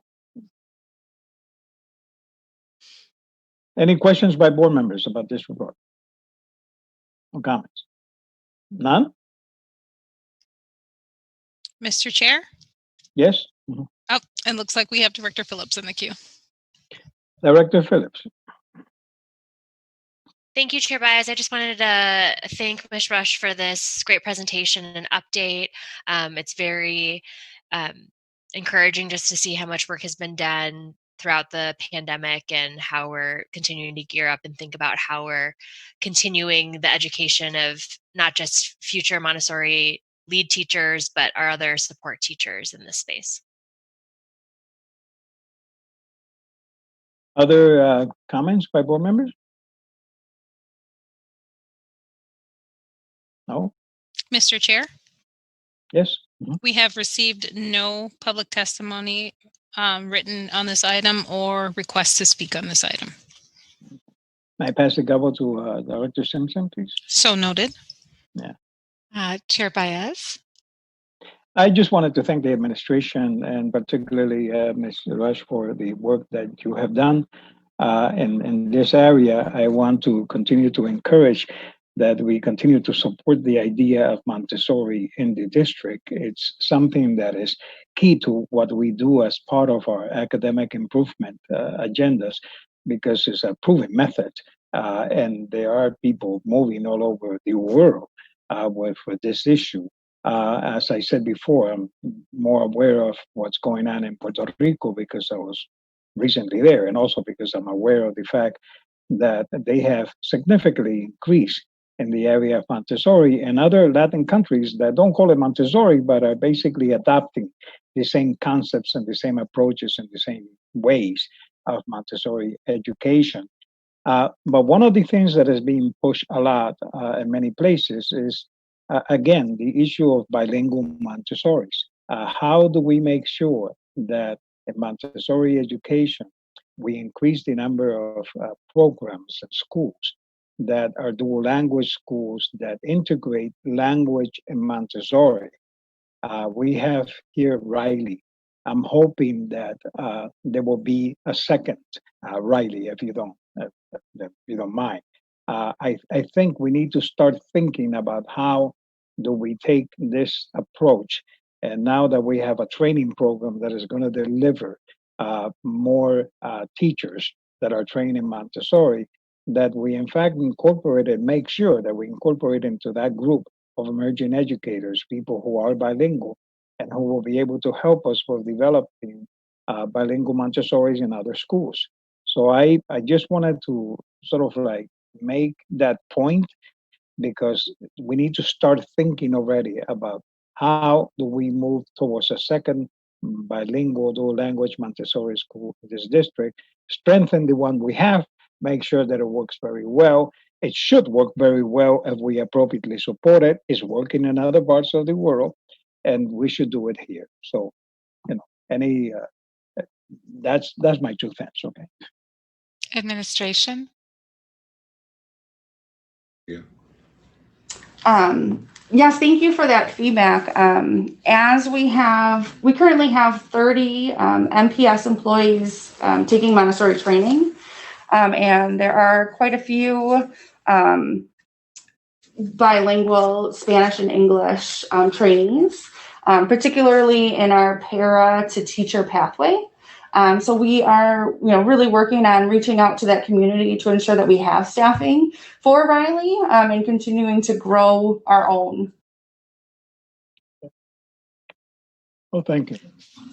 [SPEAKER 1] Any questions by board members about this report? Or comments? None?
[SPEAKER 2] Mr. Chair?
[SPEAKER 1] Yes?
[SPEAKER 2] Oh, it looks like we have Director Phillips in the queue.
[SPEAKER 1] Director Phillips.
[SPEAKER 5] Thank you, Chair Baez. I just wanted to thank Ms. Rush for this great presentation and update. It's very encouraging just to see how much work has been done throughout the pandemic and how we're continuing to gear up and think about how we're continuing the education of not just future Montessori lead teachers, but our other support teachers in this space.
[SPEAKER 1] Other comments by board members? No?
[SPEAKER 2] Mr. Chair?
[SPEAKER 1] Yes?
[SPEAKER 2] We have received no public testimony written on this item or requests to speak on this item.
[SPEAKER 1] May I pass the gavel to Director Simpson, please?
[SPEAKER 2] So noted.
[SPEAKER 1] Yeah.
[SPEAKER 14] Chair Baez?
[SPEAKER 1] I just wanted to thank the administration and particularly Ms. Rush for the work that you have done in this area. I want to continue to encourage that we continue to support the idea of Montessori in the district. It's something that is key to what we do as part of our academic improvement agendas, because it's a proven method. And there are people moving all over the world with this issue. As I said before, I'm more aware of what's going on in Puerto Rico because I was recently there, and also because I'm aware of the fact that they have significantly increased in the area of Montessori, and other Latin countries that don't call it Montessori, but are basically adopting the same concepts and the same approaches and the same ways of Montessori education. But one of the things that is being pushed a lot in many places is, again, the issue of bilingual Montessoris. How do we make sure that in Montessori education, we increase the number of programs and schools that are dual language schools that integrate language in Montessori? We have here Riley. I'm hoping that there will be a second Riley, if you don't mind. I think we need to start thinking about how do we take this approach. And now that we have a training program that is going to deliver more teachers that are trained in Montessori, that we in fact incorporate and make sure that we incorporate into that group of emerging educators, people who are bilingual and who will be able to help us with developing bilingual Montessoris in other schools. So I just wanted to sort of like make that point, because we need to start thinking already about how do we move towards a second bilingual dual language Montessori school in this district, strengthen the one we have, make sure that it works very well. It should work very well if we appropriately support it. It's working in other parts of the world, and we should do it here. So, any that's my 2 cents. Okay.
[SPEAKER 14] Administration.
[SPEAKER 17] Yes, thank you for that feedback. As we currently have 30 MPS employees taking Montessori training, and there are quite a few bilingual Spanish and English trainees, particularly in our para to teacher pathway. So we are, really working on reaching out to that community to ensure that we have staffing for Riley and continuing to grow our own.
[SPEAKER 1] Oh, thank you.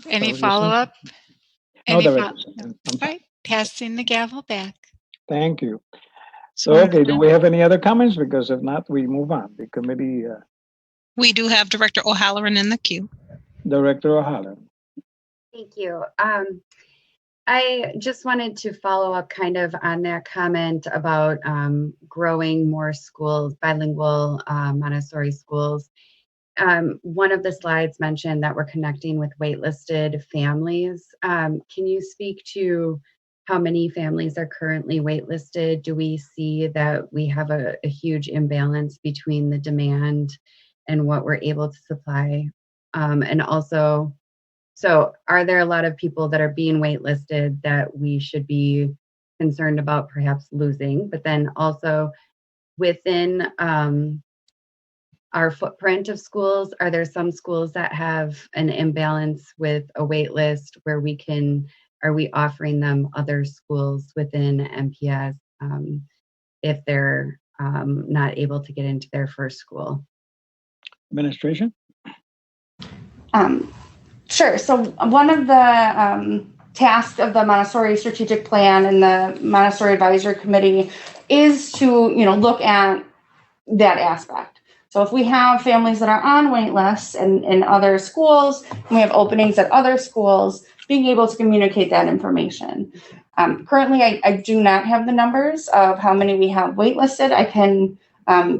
[SPEAKER 14] Any follow-up?
[SPEAKER 1] No,
[SPEAKER 14] All
[SPEAKER 1] Director.
[SPEAKER 14] right, passing the gavel back.
[SPEAKER 1] Thank you. So, okay, do we have any other comments? Because if not, we move on. The committee.
[SPEAKER 2] We do have Director O'Halloran in the queue.
[SPEAKER 1] Director O'Halloran.
[SPEAKER 3] Thank you. I just wanted to follow up kind of on that comment about growing more schools, bilingual Montessori schools. One of the slides mentioned that we're connecting with waitlisted families. Can you speak to how many families are currently waitlisted? Do we see that we have a huge imbalance between the demand and what we're able to supply? And also, so are there a lot of people that are being waitlisted that we should be concerned about perhaps losing? But then also within our footprint of schools, are there some schools that have an imbalance with a wait list where are we offering them other schools within MPS if they're not able to get into their first school?
[SPEAKER 1] Administration?
[SPEAKER 17] Sure. So one of the tasks of the Montessori Strategic Plan and the Montessori Advisory Committee is to, look at that aspect. So if we have families that are on wait lists in other schools, and we have openings at other schools, being able to communicate that information. Currently, I do not have the numbers of how many we have waitlisted. I can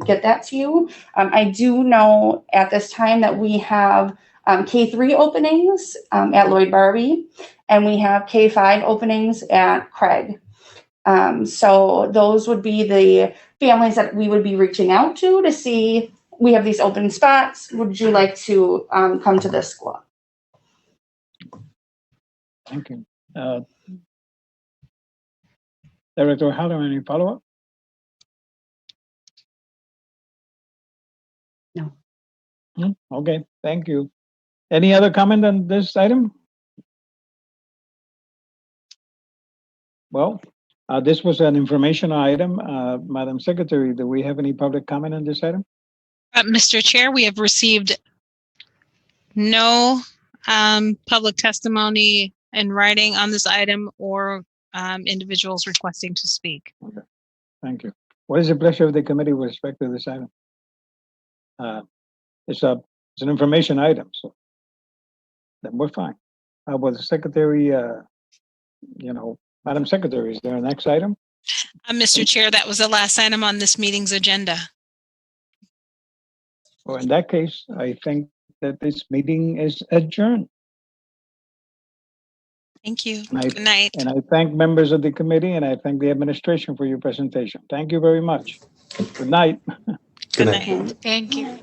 [SPEAKER 17] get that to you. I do know at this time that we have K3 openings at Lloyd Barbie, and we have K5 openings at Craig. So those would be the families that we would be reaching out to see, we have these open spots. Would you like to come to this school?
[SPEAKER 1] Thank you. Director O'Halloran, any follow-up? Okay, thank you. Any other comment on this item? Well, this was an informational item. Madam Secretary, do we have any public comment on this item?
[SPEAKER 2] Mr. Chair, we have received no public testimony in writing on this item or individuals requesting to speak.
[SPEAKER 1] Okay, thank you. What is the pleasure of the committee with respect to this item? It's an information item, so then we're fine. Well, the secretary, Madam Secretary, is there a next item?
[SPEAKER 2] Mr. Chair, that was the last item on this meeting's agenda.
[SPEAKER 1] Well, in that case, I think that this meeting is adjourned.
[SPEAKER 2] Thank you.
[SPEAKER 1] And
[SPEAKER 2] Good night.
[SPEAKER 1] And I thank members of the committee and I thank the administration for your presentation. Thank you very much. Good night.
[SPEAKER 2] Good night.
[SPEAKER 14] Thank you.